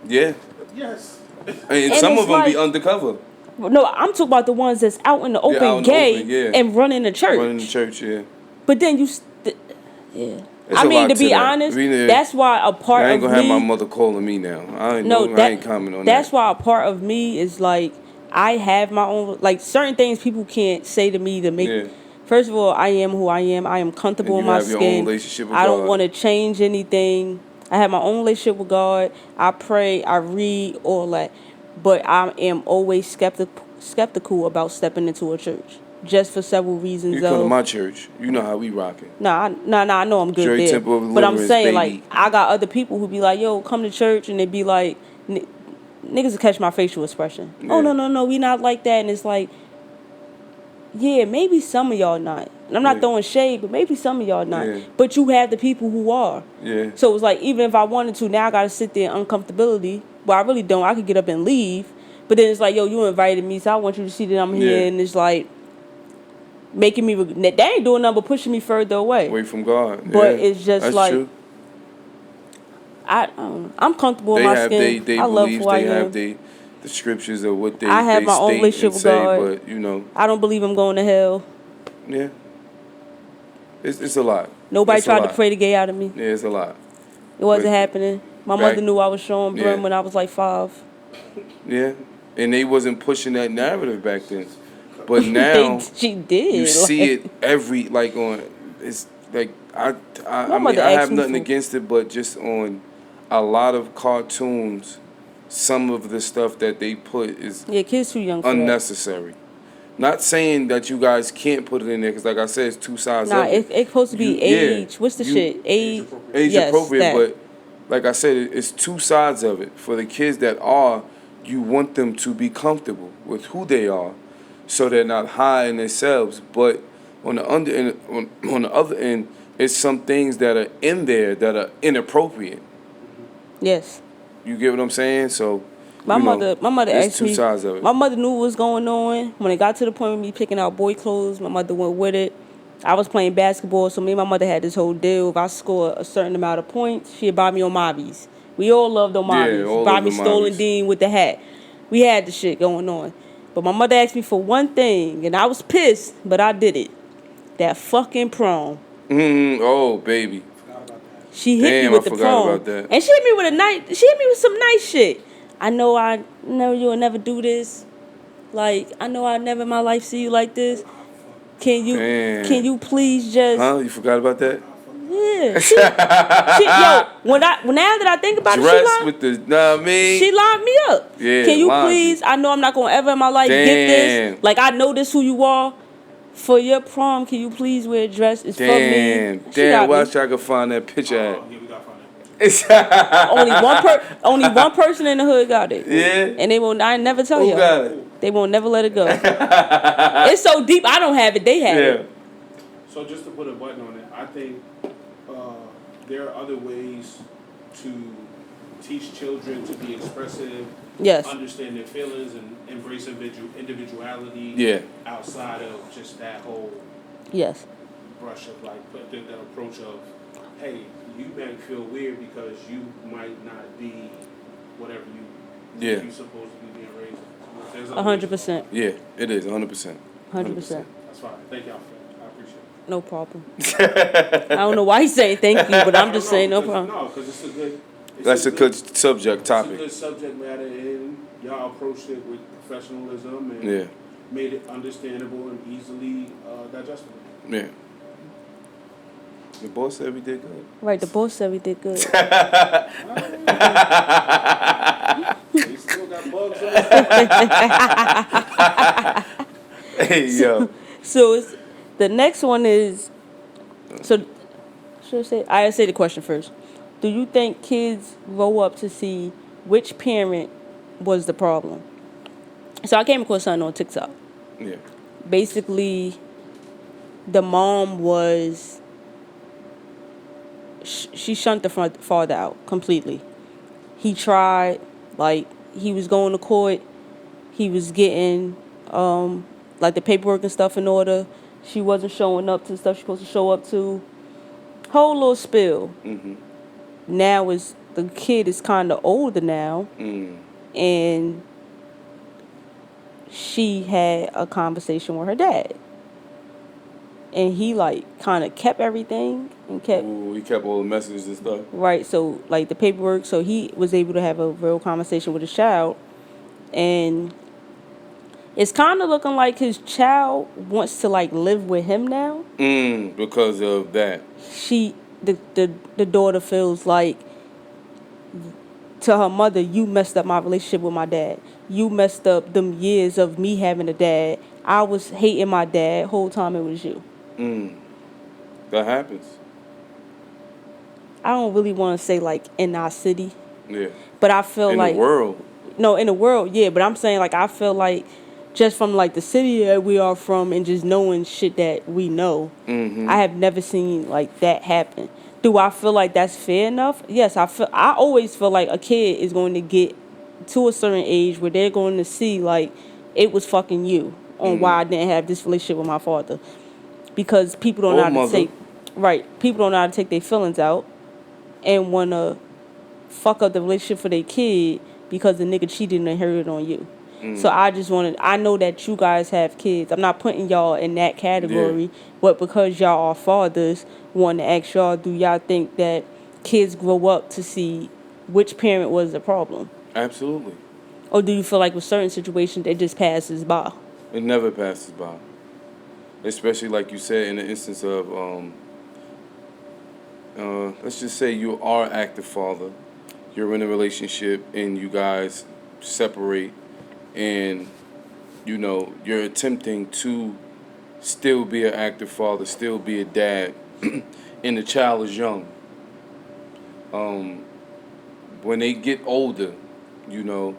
Yeah. Yes. And some of them be undercover. No, I'm talking about the ones that's out in the open and running the church. Running the church, yeah. But then you... yeah. To be honest, that's why a part of me... I ain't going to have my mother calling me now. I ain't commenting on that. That's why a part of me is I have my own, certain things people can't say to me to make First of all, I am who I am. I am comfortable And in you my have your own skin. relationship with I don't God. want to change anything. I have my own relationship with God. I pray, I read, all that. But I am always skeptical about stepping into a church. Just for several reasons You come to of my church, you know how we rocking. I know I'm good Straight there. Temple of But I'm Deliverance, saying like baby. I got other people who be like, yo, come to church, and they be like, niggas will catch my facial expression. Oh Yeah. no, we not like that, and it's like, yeah, maybe some of y'all not. And I'm not Yeah. throwing shade, but maybe some of y'all not. Yeah. But you have the people who are. Yeah. So it's like, even if I wanted to, now I gotta sit there in uncomfortability. Well, I really don't. I could get up and leave. But then it's like, yo, you invited me, so I want you to see that I'm here. Yeah. And it's like, making me, they ain't doing nothing but pushing me further away. Away from God. But Yeah. it's just That's like, true. I'm comfortable in They my have skin. they I love beliefs, who I they have am. the scriptures of what I have they my own state relationship and with say, God. but you know, I don't believe I'm going to hell. yeah. It's a lot. Nobody It's a tried to lot. pray the gay out of me. Yeah, it's a lot. It wasn't But- happening. My right. mother knew I was showing brim Yeah. when I was like 5. Yeah. And they wasn't pushing that narrative back then. But now She did. you see like, it every like on it's like I My mean mother I asked have me nothing for- against it, but just on a lot of cartoons, some of the stuff that they put is Yeah, kids too young for unnecessary. Not saying that you guys can't put it in there, because like I said, it's two sides that. Nah, of it. it's supposed to be You- age. yeah, What's the you- shit? Age. Age Yes, appropriate, that. but like I said, it's two sides of it. For the kids that are, you want them to be comfortable with who they are, so they're not high in themselves. But on the under end, on the other end, it's some things that are in there that are inappropriate. Yes. You get what I'm saying? So My you know, mother there's asked two me. sides of it. My mother knew what was going on. When it got to the point of me picking out boy clothes, my mother went with it. I was playing basketball, so me and my mother had this whole deal. If I score a certain amount of points, she'd buy me Omavis. We all loved Omavis. Yeah, all Buy of me the Stolen Omavis. Dean with the hat. We had the shit going on. But my mother asked me for one thing, and I was pissed, but I did it. That fucking prom. Oh baby. Forgot about that. She hit me Damn, with I the forgot prom. about that. And she hit me with she hit me with some nice shit. I know you'll never do this. Like, I know I'll never in my life see you like this. Can Damn. you please just Huh? You forgot about that? Yeah. Yo, now that I think about Dress it, with the nah me. she lined me up. Yeah, Can you lined you. please? I know I'm not gonna ever in my life get Damn. this. Like, I know this who you are. For your prom, can you please wear a dress? It's for me. She Damn. got Well, I me. wish I could find that picture at. Oh, yeah, we gotta find that picture. Only one person in the hood got it. Yeah. And they won't. I never tell Who you. got it? They won't never let it go. It's so deep. I don't have it. They have Yeah. it. So just to put a button on it, I think there are other ways to teach children to be expressive, Yes. understand their feelings, and embrace individuality. Yeah. Outside of just that whole Yes. brush of like that approach of, hey, you might feel weird because you might not be whatever you think you're supposed to be being raised. There's other ways. 100%. Yeah, it is 100%. 100%. That's fine. Thank y'all for that. I appreciate it. No problem. I don't know why he's saying thank you, but I'm just saying no problem. No, because it's a good. That's a good subject It's a topic. good subject matter, and y'all approached it with professionalism and Yeah. made it understandable and easily digestible. Yeah. The boss said we did good. Right, the boss said we did good. We still got bugs on this. Hey, yo. So the next one is. So should I say the question first? Do you think kids grow up to see which parent was the problem? So I came across something on TikTok. Yeah. Basically, the mom was. She shunned the father out completely. He tried, like, he was going to court. He was getting, like, the paperwork and stuff in order. She wasn't showing up to the stuff she's supposed to show up to. Whole little spill. Mm-hmm. Now the kid is kind of older now, and she had a conversation with her dad. And he, like, kind of kept everything and kept... Ooh, he kept all the messages and stuff. Right, so, like, the paperwork, so he was able to have a real conversation with his child. And It's kind of looking like his child wants to like live with him now. Because of that. The daughter feels like to her mother, you messed up my relationship with my dad. You messed up them years of me having a dad. I was hating my dad whole time it was you. That happens. I don't really want to say like in our city, Yeah. but I feel In like the world. no, in the world, yeah. But I'm saying like I feel like just from like the city that we are from and just knowing shit that we know, I have never seen like that happen. Do I feel like that's fair enough? Yes, I always feel like a kid is going to get to a certain age where they're going to see like it was fucking you on why I didn't have this relationship with my father. Because people don't know Or how to mother. take people don't know how to take their feelings out and wanna fuck up the relationship for their kid because the nigga cheated and inherited on you. So I know that you guys have kids. I'm not putting y'all in that category, but because y'all are fathers, want to ask y'all, do y'all think that kids grow up to see which parent was the problem? Absolutely. Or do you feel like with certain situations it just passes by? It never passes by. Especially like you said in the instance of let's just say you are an active father, you're in a relationship and you guys separate, and you know you're attempting to still be an active father, still be a dad, and the child is young. When they get older, you know,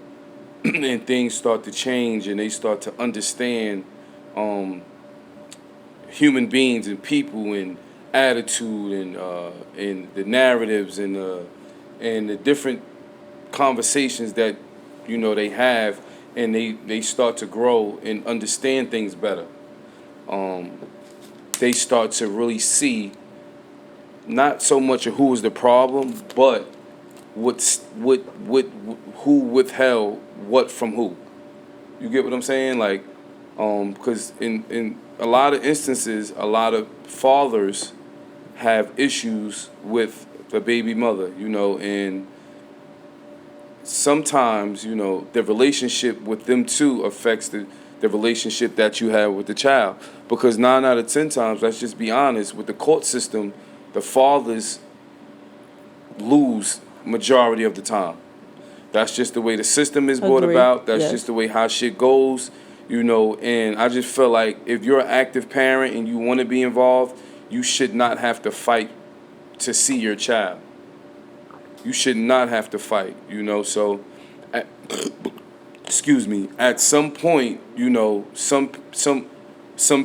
and things start to change and they start to understand human beings and people and attitude and the narratives and the different conversations that you know they have, and they start to grow and understand things better. They start to really see not so much of who is the problem, but what who withheld what from who. You get what I'm saying? Like, because in a lot of instances, a lot of fathers have issues with the baby mother, you know, and sometimes, you know, the relationship with them too affects the relationship that you have with the child. Because 9 out of 10 times, let's just be honest, with the court system, the fathers lose majority of the time. That's just the way the system is brought Agree. about. That's Yes. just the way how shit goes, you know. And I just feel like if you're an active parent and you want to be involved, you should not have to fight to see your child. You should not have to fight, you know. So, excuse me. At some point, you know, some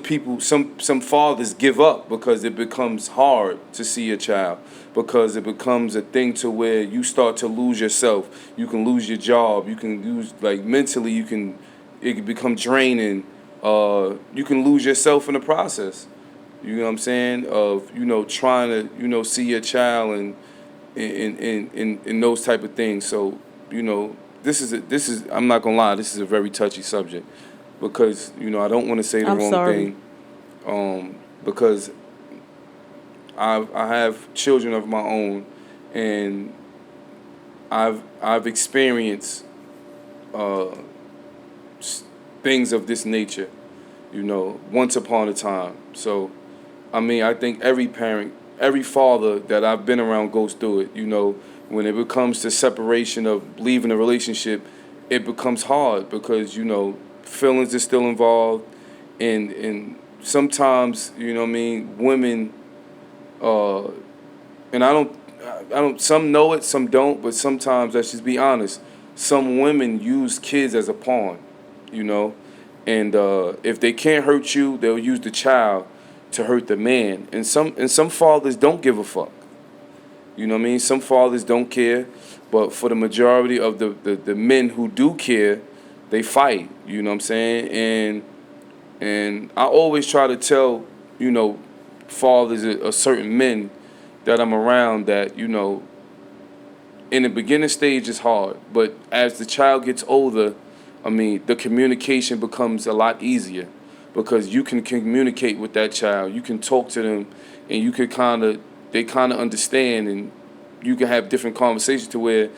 people, some fathers give up because it becomes hard to see a child, because it becomes a thing to where you start to lose yourself. You can lose your job. You can lose, like, mentally. It can become draining. You can lose yourself in the process. You know what I'm saying? Of, you know, trying to, you know, see your child and those type of things. So, you know, this is I'm not gonna lie, this is a very touchy subject, because, you know, I don't want to say the I'm wrong sorry. thing, because I have children of my own, and I've experienced things of this nature, you know, once upon a time. So, I mean, I think every parent, every father that I've been around goes through it. You know, when it becomes to separation of leaving a relationship, it becomes hard because, you know, feelings are still involved, and sometimes, you know what I mean, women, and I don't, some know it, some don't, but sometimes, let's just be honest, some women use kids as a pawn, you know, and if they can't hurt you, they'll use the child to hurt the man. And some fathers don't give a fuck. You know what I mean? Some fathers don't care, but for the majority of the men who do care, they fight. You know what I'm saying? And I always try to tell, you know, fathers or certain men that I'm around that, you know, in the beginning stage it's hard, but as the child gets older, I mean, the communication becomes a lot easier, because you can communicate with that child. You can talk to them, and you can they kind of understand, and you can have different conversations to where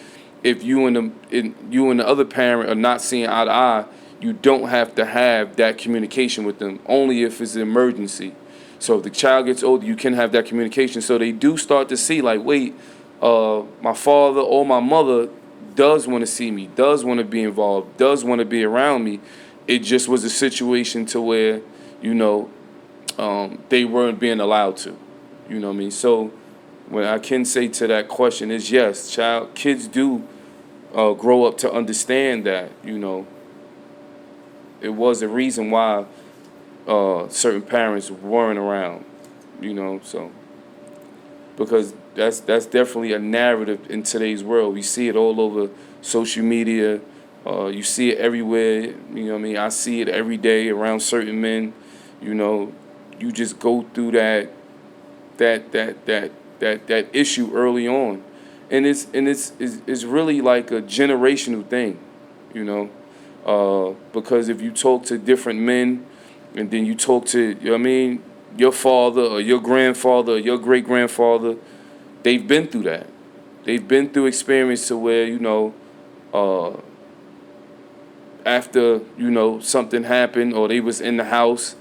if you and the other parent are not seeing eye to eye, you don't have to have that communication with them, only if it's an emergency. So if the child gets older, you can have that communication. So they do start to see, like, wait, my father or my mother does want to see me, does want to be involved, does want to be around me. It just was a situation to where, you know, they weren't being allowed to. You know what I mean? So what I can say to that question is yes, kids do grow up to understand that, you know, it was a reason why certain parents weren't around, you know, so because that's definitely a narrative in today's world. We see it all over social media. You see it everywhere. You know what I mean? I see it every day around certain men. You know, you just go through that issue early on, and it's really like a generational thing, you know, because if you talk to different men, and then you talk to, you know what I mean, your father or your grandfather or your great grandfather, they've been through that. They've been through experience to where, you know, after, you know, something happened or they was in the house,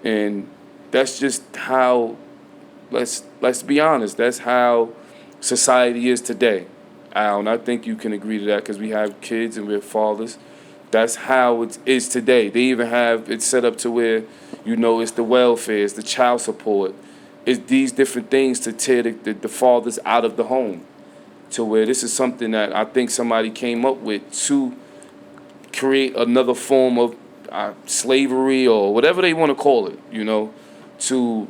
and that's just how, let's be honest, that's how society is today. Al, and I think you can agree to that because we have kids and we have fathers. That's how it is today. They even have it set up to where, you know, it's the welfare, it's the child support, it's these different things to tear the fathers out of the home. To where this is something that I think somebody came up with to create another form of slavery or whatever they want to call it, you know, to...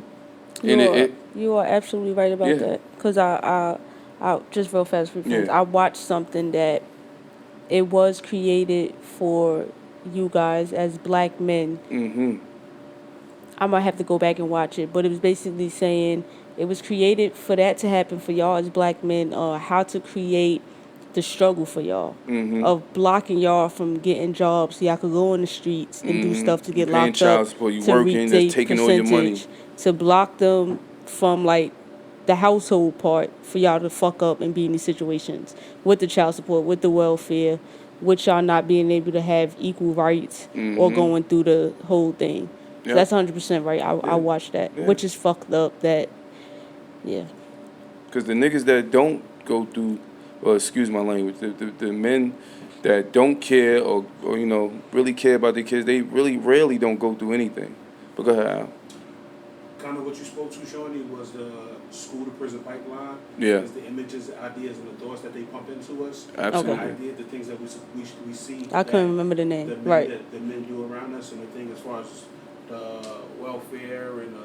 You are absolutely right about that. Because I just real fast, I watched something that it was created for you guys as black men. Mm-hmm. I might have to go back and watch it, but it was basically saying it was created for that to happen for y'all as black men, how to create the struggle for y'all, of blocking y'all from getting jobs so y'all could go on the streets and do stuff to get paying locked child up, support, you to working, reap that's taking all your money. to block them from, like, the household part for y'all to fuck up and be in these situations with the child support, with the welfare, with y'all not being able to have equal rights or going through the whole thing. So that's 100% right. I watched that, which is fucked up. That, yeah. Because the niggas that don't go through, or excuse my language, the men that don't care or you know really care about their kids, they really rarely don't go through anything. But go ahead, Al. Kind of what you spoke to, Shawnee, was the school to prison pipeline. Yeah. Is the images, the ideas, and the thoughts that they pump into us. Absolutely. The idea, the things that we see. I couldn't remember the name. That the men do around us, and the thing as far as the welfare and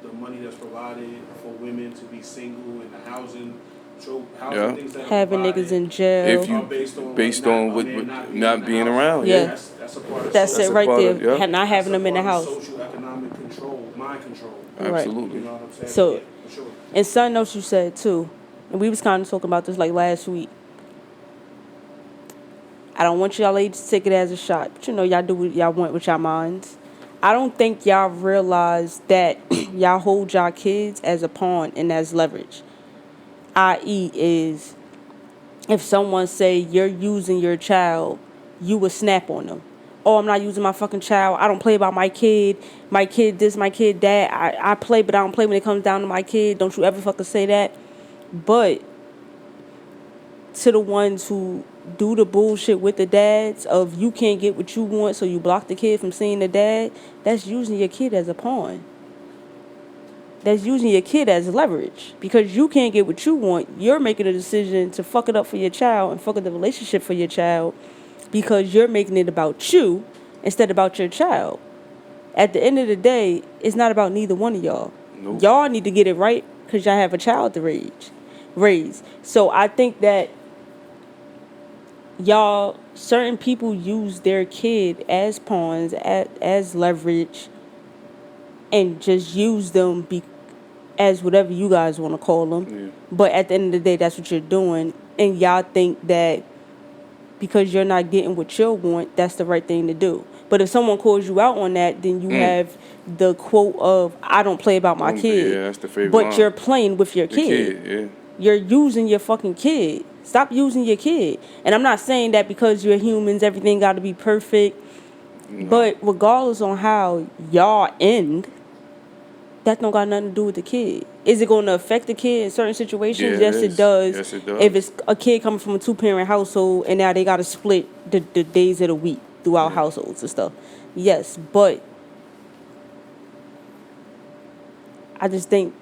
the money that's provided for women to be single and the housing. Things that having niggas in jail. If you based on with not being around. Yeah. That's a part of That's it right there. Yeah. Not having them in the house. Social economic control, mind control. Absolutely. You know what I'm saying? So, yeah, for sure. And something else you said too, and we was kind of talking about this like last week. I don't want y'all ladies to take it as a shot, but you know y'all do what y'all want with y'all minds. I don't think y'all realize that y'all hold y'all kids as a pawn and as leverage. I.e. is if someone say you're using your child, you would snap on them. Oh, I'm not using my fucking child. I don't play about my kid. My kid this, my kid that. I play, but I don't play when it comes down to my kid. Don't you ever fucking say that. But to the ones who do the bullshit with the dads of you can't get what you want, so you block the kid from seeing the dad, that's using your kid as a pawn. That's using your kid as leverage. Because you can't get what you want, you're making a decision to fuck it up for your child and fuck up the relationship for your child because you're making it about you instead about your child. At the end of the day, it's not about neither one of y'all. Nope. Y'all need to get it right because y'all have a child to raise. So I think that y'all, certain people use their kid as pawns, as leverage, and just use them as whatever you guys want to call them. Yeah. But at the end of the day, that's what you're doing. And y'all think that because you're not getting what you want, that's the right thing to do. But if someone calls you out on that, then you have the quote of, I don't play about my kid. Yeah, that's the favorite But line. you're playing with your kid. Yeah. You're using your fucking kid. Stop using your kid. And I'm not saying that because you're humans, everything got to be perfect. No. But regardless on how y'all end, that don't got nothing to do with the kid. Is it going to affect the kid in certain situations? Yeah, Yes, it it is. does. Yes, it does. If it's a kid coming from a 2-parent household and now they got to split the days of the week throughout Yeah. households and stuff. Yes, but I just think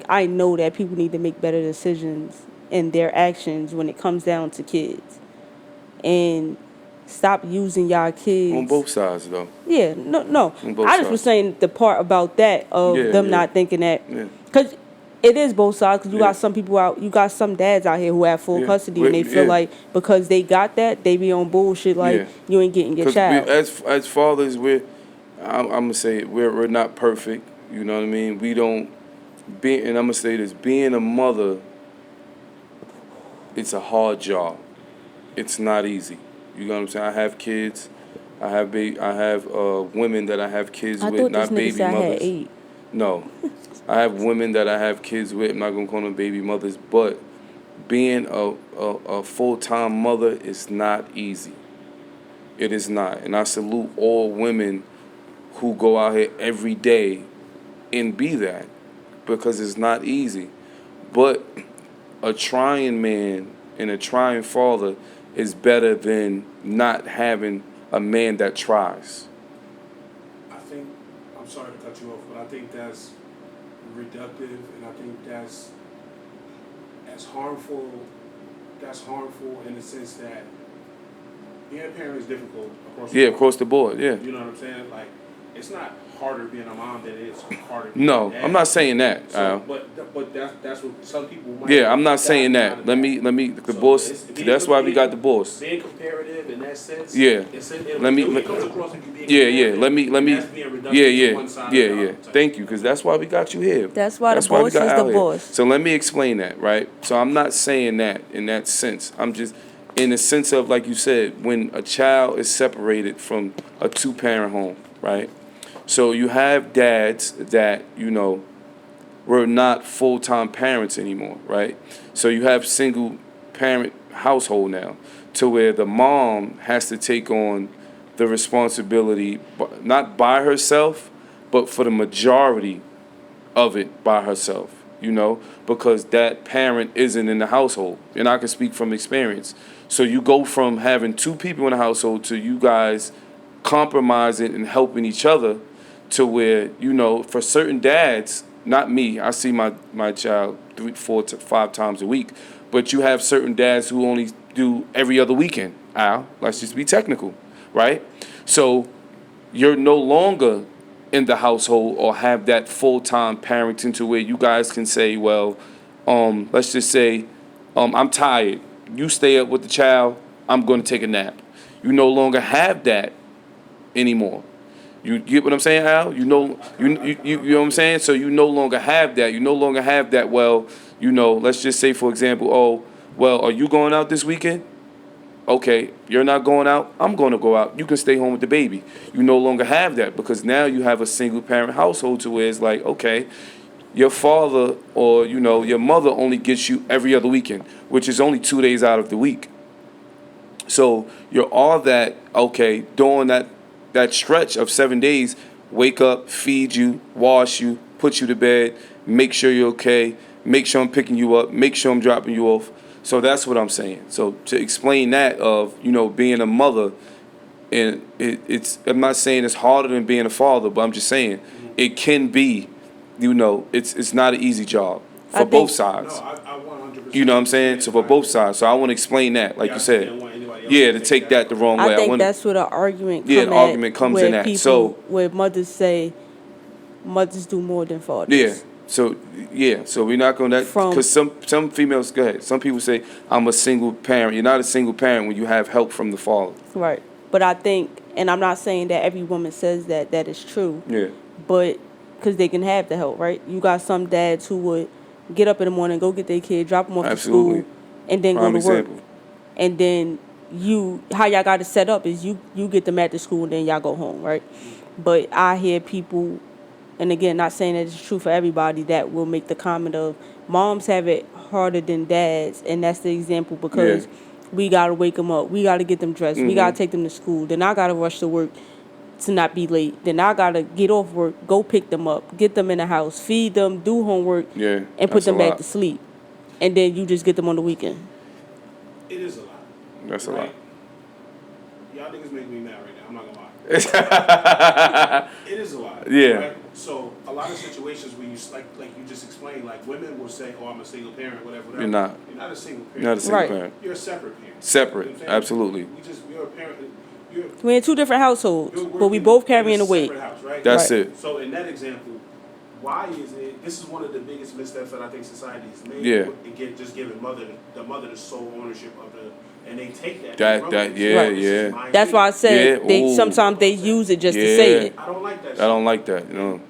I know that people need to make better decisions in their actions when it comes down to kids. And stop using y'all kids. On both sides, though. Yeah, no. On both I just was sides. saying the part about that of Yeah, them yeah. not thinking that. Yeah. Because it is both sides. Because you Yeah. got some people you got some dads out here who have full Yeah. custody and they feel Yeah. like because they got that, they be on bullshit like Yeah. you ain't getting your Because child. as fathers, I'm gonna say it, we're not perfect. You know what I mean? We don't and I'm gonna say this: being a mother, it's a hard job. It's not easy. You know what I'm saying? I have kids. I have women that I have kids I with, thought this not nigga baby said I had mothers. 8. No, I have women that I have kids with. I'm not gonna call them baby mothers, but being a full-time mother is not easy. It is not, and I salute all women who go out here every day and be that, because it's not easy. But a trying man and a trying father is better than not having a man that tries. I think, I'm sorry to cut you off, but I think that's reductive, and I think that's harmful. That's harmful in the sense that being a parent is difficult across the board. Across the board, yeah. You know what I'm saying? Like, it's not harder being a mom than it is harder being No, a dad. I'm not saying that. So, but that's what some people might. Yeah, I'm not saying that. Let me divorce. That's why we got divorced. Being comparative in that sense. Yeah. It comes across as you being Yeah. comparative, Let me. and that's being reductive to one side or the other type. Thank you, because that's why we got you here. That's why the boss is out the here. boss. So let me explain that, right? So I'm not saying that in that sense. I'm just in the sense of, like you said, when a child is separated from a 2-parent home, right? So you have dads that, were not full-time parents anymore, right? So you have single-parent household now, to where the mom has to take on the responsibility, not by herself, but for the majority of it by herself, because that parent isn't in the household. And I can speak from experience. So you go from having 2 people in the household to you guys compromising and helping each other, to where, for certain dads, not me, I see my child 3, 4 to 5 times a week, but you have certain dads who only do every other weekend. Let's just be technical, right? So you're no longer in the household or have that full-time parenting to where you guys can say, well, let's just say, I'm tired. You stay up with the child, I'm going to take a nap. You no longer have that anymore. You get what I'm saying, Al? You know what I'm saying? So you no longer have that. You no longer have that, well, let's just say, for example, are you going out this weekend? Okay, you're not going out, I'm going to go out. You can stay home with the baby. You no longer have that, because now you have a single-parent household to where it's like, okay, your father or, your mother only gets you every other weekend, which is only 2 days out of the week. So you're all that, okay, during that stretch of 7 days, wake up, feed you, wash you, put you to bed, make sure you're okay, make sure I'm picking you up, make sure I'm dropping you off. So that's what I'm saying. So to explain that of, being a mother, and I'm not saying it's harder than being a father, but I'm just saying it can be, it's not an easy job for both sides. No, I 100%. You know what I'm saying? So for both sides. So I want to explain that, like you said. Yeah, to take that the wrong way. I think that's where the argument comes in at. So where mothers say mothers do more than fathers. Yeah. So we're not going to, because some females, go ahead. Some people say, I'm a single parent. You're not a single parent when you have help from the father. Right. But I think, and I'm not saying that every woman says that is true. Yeah. But because they can have the help, right? You got some dads who would get up in the morning, go get their kid, drop them off to school, and then go to work. And then how y'all got it set up is you get them at the school and then y'all go home, right? But I hear people, and again, not saying that it's true for everybody, that will make the comment of moms have it harder than dads, and that's the example because We gotta wake them up. We gotta get them dressed. We gotta take them to school. Then I gotta rush to work to not be late. Then I gotta get off work, go pick them up, get them in the house, feed them, do homework, Yeah, and put that's them a back lot. to sleep. And then you just get them on the weekend. It is a lot. That's a lot. Y'all niggas make me mad right now. I'm not gonna lie. It is a lot. Yeah. Right? So a lot of situations where you like you just explained, like women will say, "Oh, I'm a single parent, whatever." You're not. You're not a single parent. You're not a single Right. parent. You're a separate parent. Separate, You know what I'm saying? absolutely. You're a parent. You're We're in two different households, You're but we working both in carrying a the weight. separate house, right? That's Right. it. So in that example, why is it? This is one of the biggest missteps that I think society has made. Yeah. Just giving the mother the sole ownership of the, and they take that. That- and run that- with it. yeah, This is yeah. my That's why I baby. said Yeah, they ooh. sometimes they use it just to Yeah. say it. I don't like that. I don't like that. No.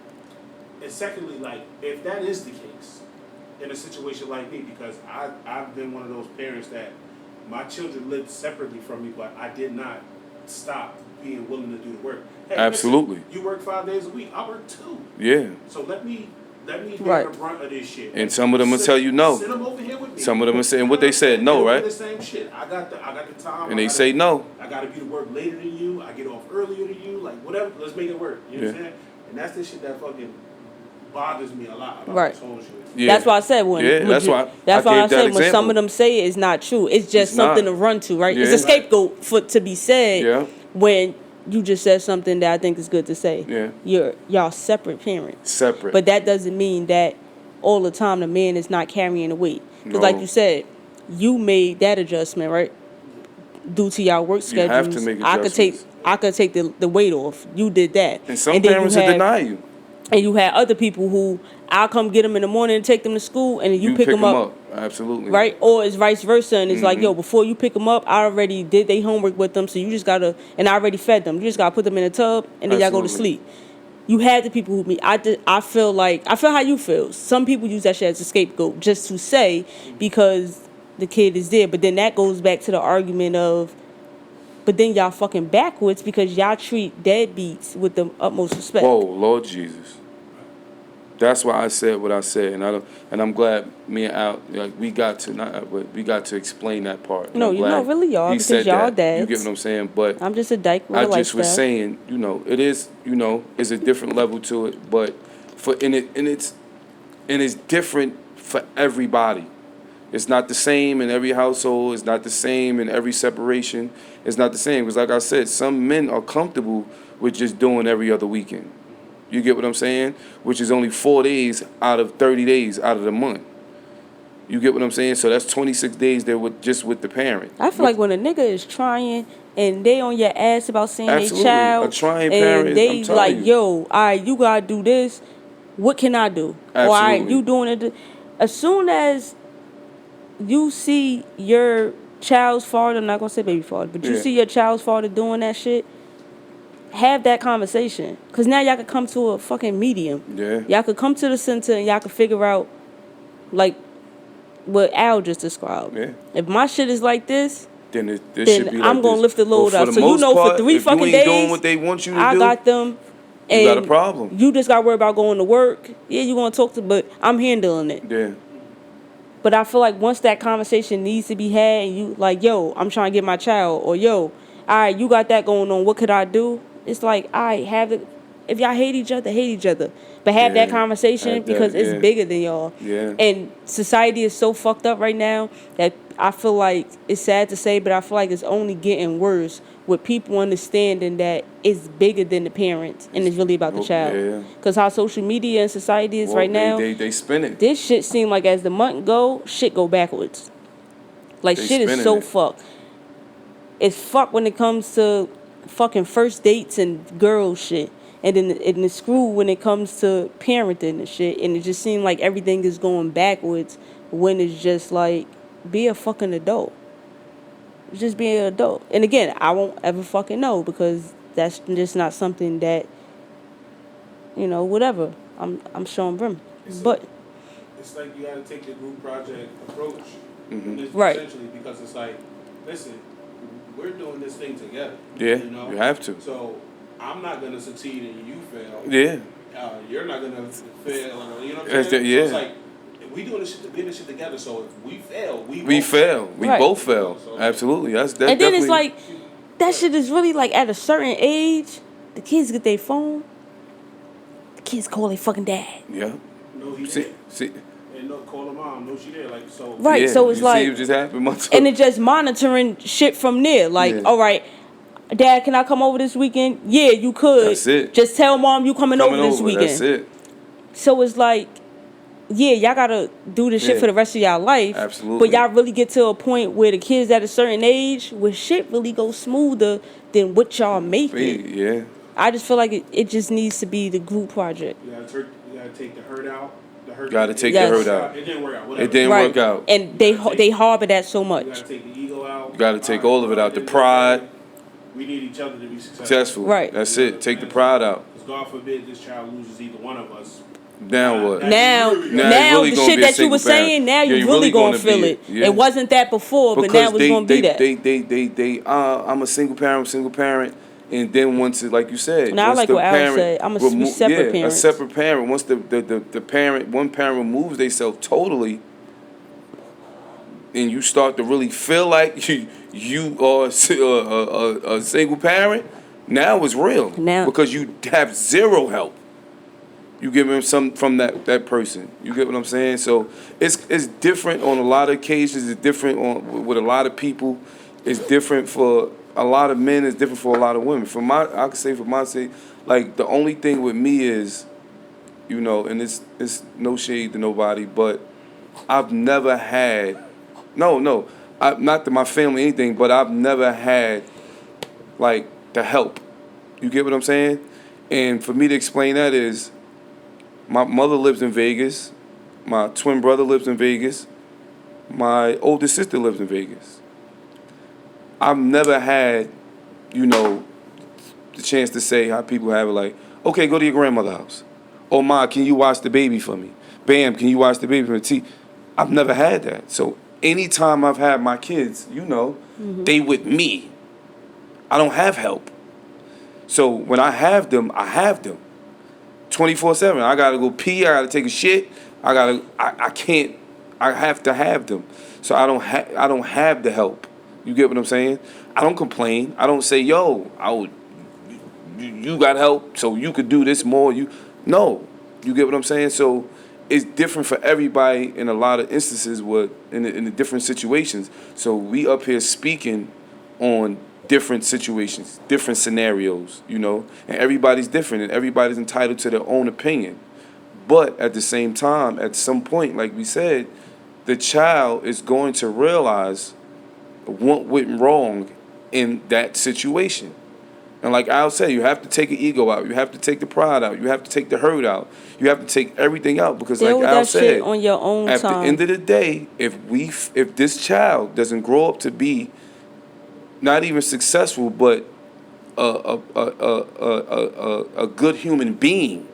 And secondly, like if that is the case, in a situation like me, because I've been one of those parents that my children lived separately from me, but I did not stop being willing to do the work. Hey, Absolutely. listen, you work 5 days a week. I work 2. Yeah. So let me bear Right. the brunt of this shit. And some of them will tell you no. Send them over here with me. Some of them are saying what they said no, They'll do right? The same shit. I got the time. And they say no. I got to be to work later than you. I get off earlier than you. Like whatever. Let's make it work. You know what I'm Yeah. saying? And that's the shit that fucking bothers me a lot about Right. this whole shit. Yeah. That's why I said when. Yeah, when that's you- why That's I why I gave that said when some example. of them say it, it's not true. It's just It's something not. to run to, right? It's Yeah. a scapegoat for to be said. Yeah. When you just said something that I think is good to say. Yeah. Y'all separate parents. Separate. But that doesn't mean that all the time the man is not carrying the weight. Because like No. you said, you made that adjustment, right? Due to y'all work You schedules. have to make I could take the weight off. You did that. And some then you parents will have- deny you. And you had other people who I'll come get them in the morning and take them to school, and then you pick them up. Absolutely. Right? Or it's vice versa, and it's like, Mm-hmm. yo, before you pick them up, I already did their homework with them, so you just gotta, and I already fed them. You just gotta put them in a tub, and then y'all go to Absolutely. sleep. You had the people who I feel how you feel. Some people use that shit as a scapegoat just to say because the kid is there, but then that goes back to the argument of, but then y'all fucking backwards because y'all treat deadbeats with the utmost respect. Whoa, Lord Jesus. That's why I said what I said, and I'm glad me and Al, like we got to explain that part. And No, I'm you glad know, really y'all, he because said y'all that. dads. You get what I'm saying? But I'm just a dyke with I a just was lifestyle. saying, it is, it's a different level to it, but it's different for everybody. It's not the same in every household. It's not the same in every separation. It's not the same because, like I said, some men are comfortable with just doing every other weekend. You get what I'm saying? Which is only 4 days out of 30 days out of the month. You get what I'm saying? So that's 26 days there with the parent. I feel like when a nigga is trying and they on your ass about seeing their Absolutely. child, A trying and parent, they I'm telling like, you. yo, all right, you gotta do this. What can I do? Or all right, Absolutely. you doing it. As soon as you see your child's father, I'm not gonna say baby father, but you Yeah. see your child's father doing that shit, have that conversation. Cause now y'all could come to a fucking medium. Yeah. Y'all could come to the center and y'all could figure out, like, what Al just described. Yeah. If my shit is like this, Then this then should be like I'm gonna this. lift the load But up. for So the you most know, part, for 3 if fucking you ain't days, doing what they want you to I do, got them. you And got a problem. You just got to worry about going to work. Yeah, you gonna talk to, but I'm handling it. Yeah. But I feel like once that conversation needs to be had, and you like, yo, I'm trying to get my child, or yo, all right, you got that going on. What could I do? It's like, all right, have it. If y'all hate each other, but have that Yeah, conversation have that, because it's yeah. bigger than y'all. Yeah. And society is so fucked up right now that I feel like it's sad to say, but I feel like it's only getting worse with people understanding that it's bigger than the parents and it's really about the child. Yeah. Because how social media and society is Well, right now, they spin it. this shit seem like as the month go, shit go backwards. Like They shit is spinning so it. fucked. It's fucked when it comes to fucking first dates and girl shit. And then in the screw when it comes to parenting and shit. And it just seems like everything is going backwards when it's just like, be a fucking adult. Just be an adult. And again, I won't ever fucking know because that's just not something that, whatever. I'm showing Brim. But It's like you got to take the group project approach. Mm-hmm. Right. Essentially, because it's like, listen, we're doing this thing together. Yeah, you have to. So I'm not going to succeed and you fail. Yeah. You're not going to fail. You know what I'm That's saying? the- yeah. So it's like, we doing this shit, getting this shit together. So if we fail, We both fail. We Right. both fail. Absolutely. That's And then definitely. it's like, that shit is really like at a certain age, the kids get their phone, the kids call their fucking dad. Yeah. No, he See, did. see. And no, call her mom. No, she did. Like so. Right, Yeah, so it's you like, see what just happened, and it just monitoring shit from there. Like, Yeah. all right, Dad, can I come over this weekend? Yeah, you could. That's it. Just tell Mom you coming over this weekend. That's it. So it's like, yeah, y'all gotta do this shit Yeah. for the rest of y'all life. Absolutely. But y'all really get to a point where the kids at a certain age, where shit really goes smoother than what y'all make it. Yeah. I just feel like it just needs to be the group project. You gotta take the hurt out. The hurt. Gotta take Yes. the hurt out. It didn't work out. Whatever. It didn't Right. work out. And they harbor that so You much. gotta take the ego out. You gotta take all of it out. The at the end pride. of the day, we need each other to be successful. Successful. Right. That's it. Take the pride out. Because God forbid this child loses either one of us. Now what? Now, Now you now really the gonna shit be a that you were single parent. saying, now Yeah, you you really really gonna gonna feel be it. it. Yeah. It wasn't that before, but now it's gonna be that. I'm a single parent, and then once it, like you said, Now, I once like the what Alex parent said. I'm a remo- separate yeah, parent. a separate parent. Once the parent, one parent removes themselves totally, and you start to really feel like you are a single parent. Now it's real. Now- because you have zero help. You give him some from that person. You get what I'm saying? So it's different on a lot of occasions. It's different with a lot of people. It's different for a lot of men. It's different for a lot of women. I can say for my sake, like the only thing with me is, and it's no shade to nobody, but I've never had, not to my family or anything, but I've never had like the help. You get what I'm saying? And for me to explain that is, my mother lives in Vegas. My twin brother lives in Vegas. My older sister lives in Vegas. I've never had, the chance to say how people have it like, okay, go to your grandmother's house. Oh, Ma, can you watch the baby for me? Bam, can you watch the baby for me? I've never had that. So anytime I've had my kids, they with me. I don't have help. So when I have them, 24/7. I gotta go pee. I gotta take a shit. I can't. I have to have them. So I don't have the help. You get what I'm saying? I don't complain. I don't say, yo, you got help, so you could do this more. No. You get what I'm saying? So it's different for everybody in a lot of instances. In the different situations. So we up here speaking on different situations, different scenarios, and everybody's different and everybody's entitled to their own opinion. But at the same time, at some point, like we said, the child is going to realize what went wrong in that situation. And like Al said, you have to take the ego out. You have to take the pride out. You have to take the hurt out. You have to take everything out because, Deal like with Al that said, shit on your own at time. the end of the day, if this child doesn't grow up to be not even successful, but a good human being,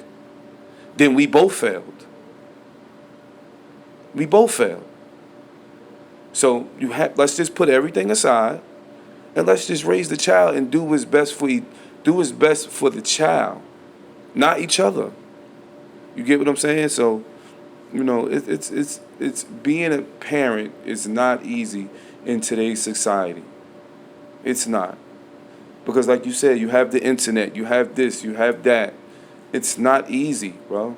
then we both failed. We both failed. So let's just put everything aside, and let's just raise the child and do what's best for the child, not each other. You get what I'm saying? So, it's being a parent is not easy in today's society. It's not. Because like you said, you have the internet, you have this, you have that. It's not easy, bro.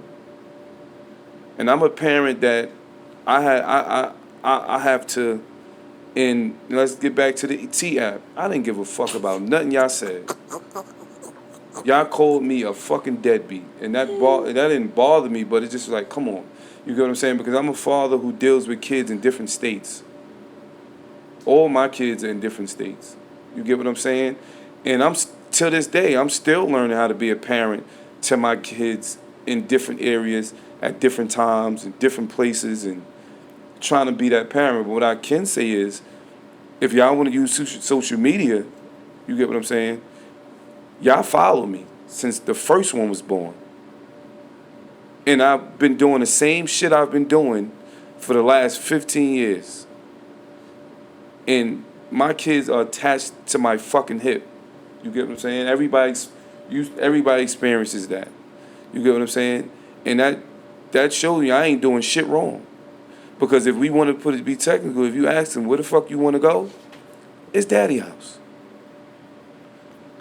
And I'm a parent that I have to, and let's get back to the T app. I didn't give a fuck about nothing y'all said. Y'all called me a fucking deadbeat. And that didn't bother me, but it's just like, come on. You get what I'm saying? Because I'm a father who deals with kids in different states. All my kids are in different states. You get what I'm saying? And to this day, I'm still learning how to be a parent to my kids in different areas, at different times, in different places, and trying to be that parent. But what I can say is, if y'all want to use social media, you get what I'm saying? Y'all follow me since the first one was born. And I've been doing the same shit I've been doing for the last 15 years. And my kids are attached to my fucking hip. You get what I'm saying? Everybody experiences that. You get what I'm saying? And that shows you I ain't doing shit wrong. Because if we want to be technical, if you ask them where the fuck you want to go, it's daddy house.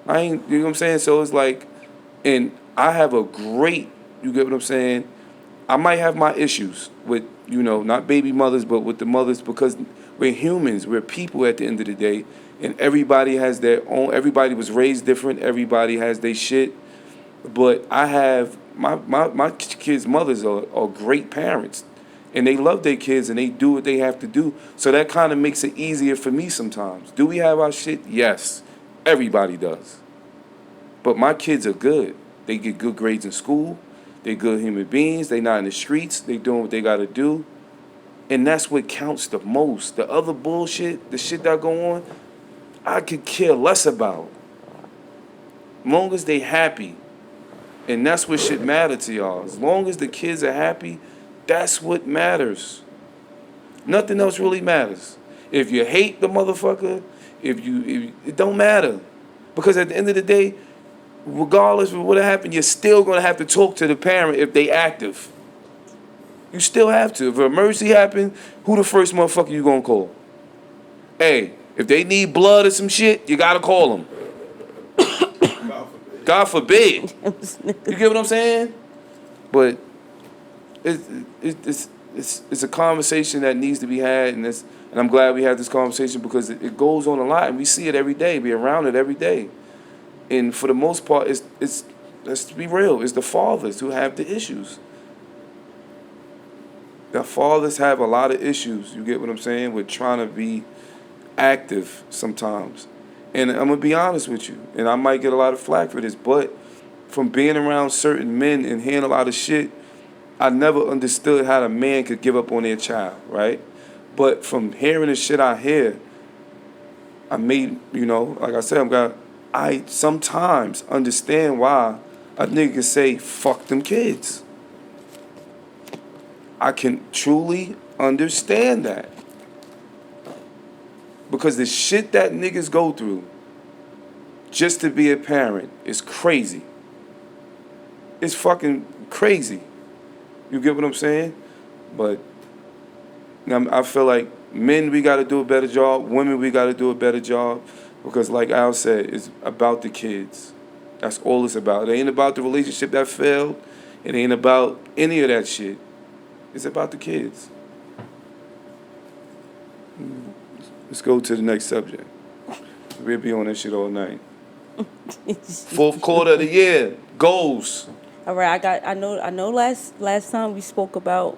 I ain't, you know what I'm saying? So it's like, and I have a great, you get what I'm saying? I might have my issues with, not baby mothers, but with the mothers, because we're humans, we're people at the end of the day, and everybody has their own, everybody was raised different, everybody has their shit, but I have, my kids' mothers are great parents, and they love their kids, and they do what they have to do, so that kind of makes it easier for me sometimes. Do we have our shit? Yes, everybody does. But my kids are good. They get good grades in school. They good human beings. They not in the streets. They doing what they got to do. And that's what counts the most. The other bullshit, the shit that go on, I could care less about. Long as they happy. And that's what should matter to y'all. As long as the kids are happy, that's what matters. Nothing else really matters. If you hate the motherfucker, it don't matter. Because at the end of the day, regardless of what happened, you're still going to have to talk to the parent if they active. You still have to. If an emergency happen, who the first motherfucker you going to call? Hey, if they need blood or some shit, you got to call them. God forbid. You get what I'm saying? But it's a conversation that needs to be had, and I'm glad we had this conversation because it goes on a lot, and we see it every day. We're around it every day. And for the most part, it's let's be real, it's the fathers who have the issues. The fathers have a lot of issues, you get what I'm saying, with trying to be active sometimes. And I'm going to be honest with you, and I might get a lot of flack for this, but from being around certain men and hearing a lot of shit, I never understood how a man could give up on their child, right? But from hearing the shit I hear, I made, like I said, I sometimes understand why a nigga can say, fuck them kids. I can truly understand that. Because the shit that niggas go through just to be a parent is crazy. It's fucking crazy. You get what I'm saying? But I feel like men, we got to do a better job. Women, we got to do a better job. Because like Al said, it's about the kids. That's all it's about. It ain't about the relationship that failed. It ain't about any of that shit. It's about the kids. Let's go to the next subject. We'll be on that shit all night. Fourth quarter of the year. Goals. All right, I know last time we spoke about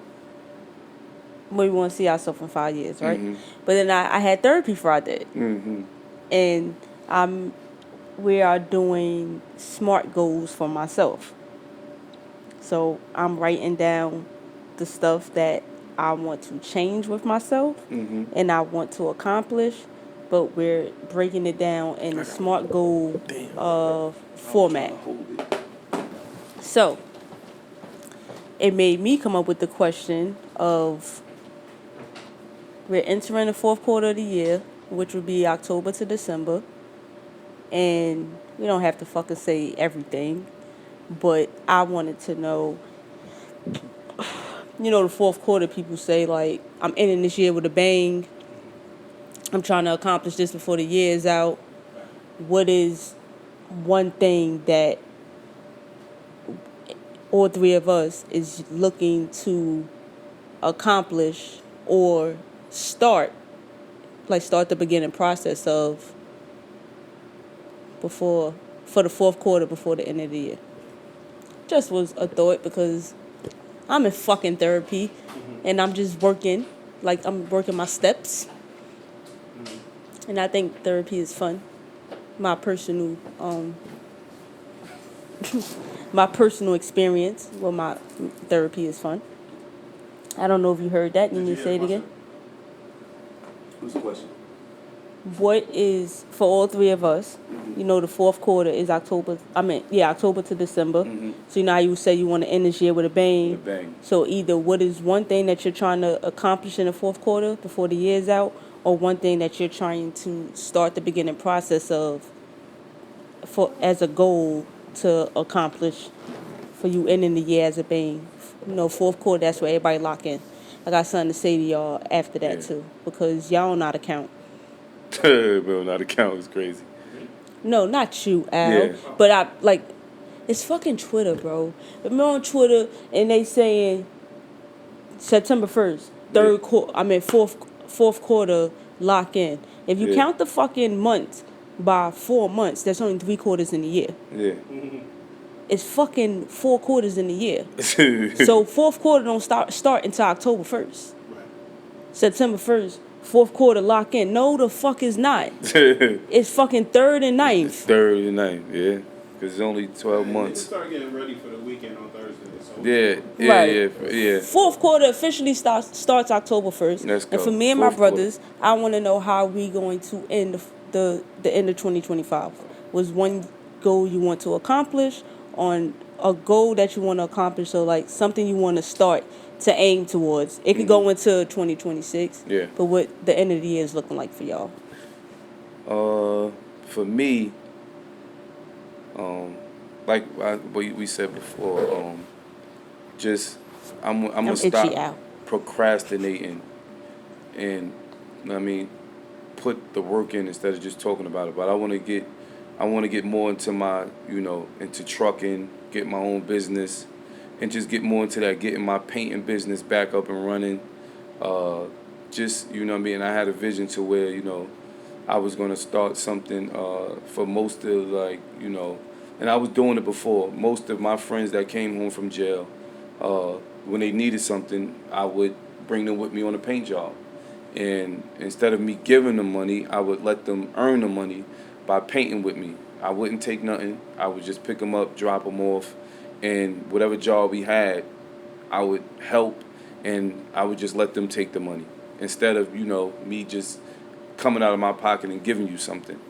where we want to see ourselves in 5 years, right? Mm-hmm. But then I had therapy Friday. Mm-hmm. And we are doing SMART goals for myself. So I'm writing down the stuff that I want to change with myself and I want to accomplish, but we're breaking it down in a SMART goal format. So it made me come up with the question of, we're entering the fourth quarter of the year, which would be October to December. And we don't have to fucking say everything, but I wanted to know, the fourth quarter, people say, like, I'm ending this year with a bang. I'm trying to accomplish this before the year is out. What is one thing that all three of us is looking to accomplish or start the beginning process of for the fourth quarter before the end of the year? Just was a thought because I'm in fucking therapy and I'm just working, like I'm working my steps. And I think therapy is fun. My personal experience with my therapy is fun. I don't know if you heard that. You need to say it again. What's the question? What is, for all three of us, the fourth quarter is October to December. So you know how you say you want to end this year with a bang. With a bang. So either what is one thing that you're trying to accomplish in the fourth quarter before the year's out, or one thing that you're trying to start the beginning process of as a goal to accomplish for you ending the year as a bang. Fourth quarter, that's where everybody lock in. I got something to say to y'all after that Yeah. too, because y'all don't know how to count. Bro, not a count is crazy. No, not you, Al. Yeah. But I like, it's fucking Twitter, bro. I'm on Twitter and they saying September 1st, fourth quarter lock in. If you Yeah. count the fucking months by 4 months, that's only 3 quarters in a year. Yeah. It's fucking 4 quarters in a year. So fourth quarter don't start until October 1st. Right. September 1st, fourth quarter lock in. No, the fuck is not. It's fucking 3rd and 9th. Third and ninth, yeah. Because it's only 12 And months. niggas start getting ready for the weekend on Thursday. So Yeah. Fourth quarter officially starts October 1st. Let's And go. for me and my Fourth quarter. brothers, I want to know how we going to end the end of 2025. Was one goal you want to accomplish, on a goal that you want to accomplish, so like something you want to start to aim towards. It could go into 2026. Yeah. But what the end of the year is looking like for y'all. For me, like we said before, just I'm gonna itchy, stop Al. procrastinating, and I mean, put the work in instead of just talking about it. But I want to get more into my, into trucking, get my own business, and just get more into that, getting my painting business back up and running. Just, what I mean, I had a vision to where, I was going to start something for most of, like, and I was doing it before. Most of my friends that came home from jail, when they needed something, I would bring them with me on a paint job. And instead of me giving them money, I would let them earn the money by painting with me. I wouldn't take nothing. I would just pick them up, drop them off, and whatever job we had, I would help, and I would just let them take the money instead of, me just coming out of my pocket and giving you something.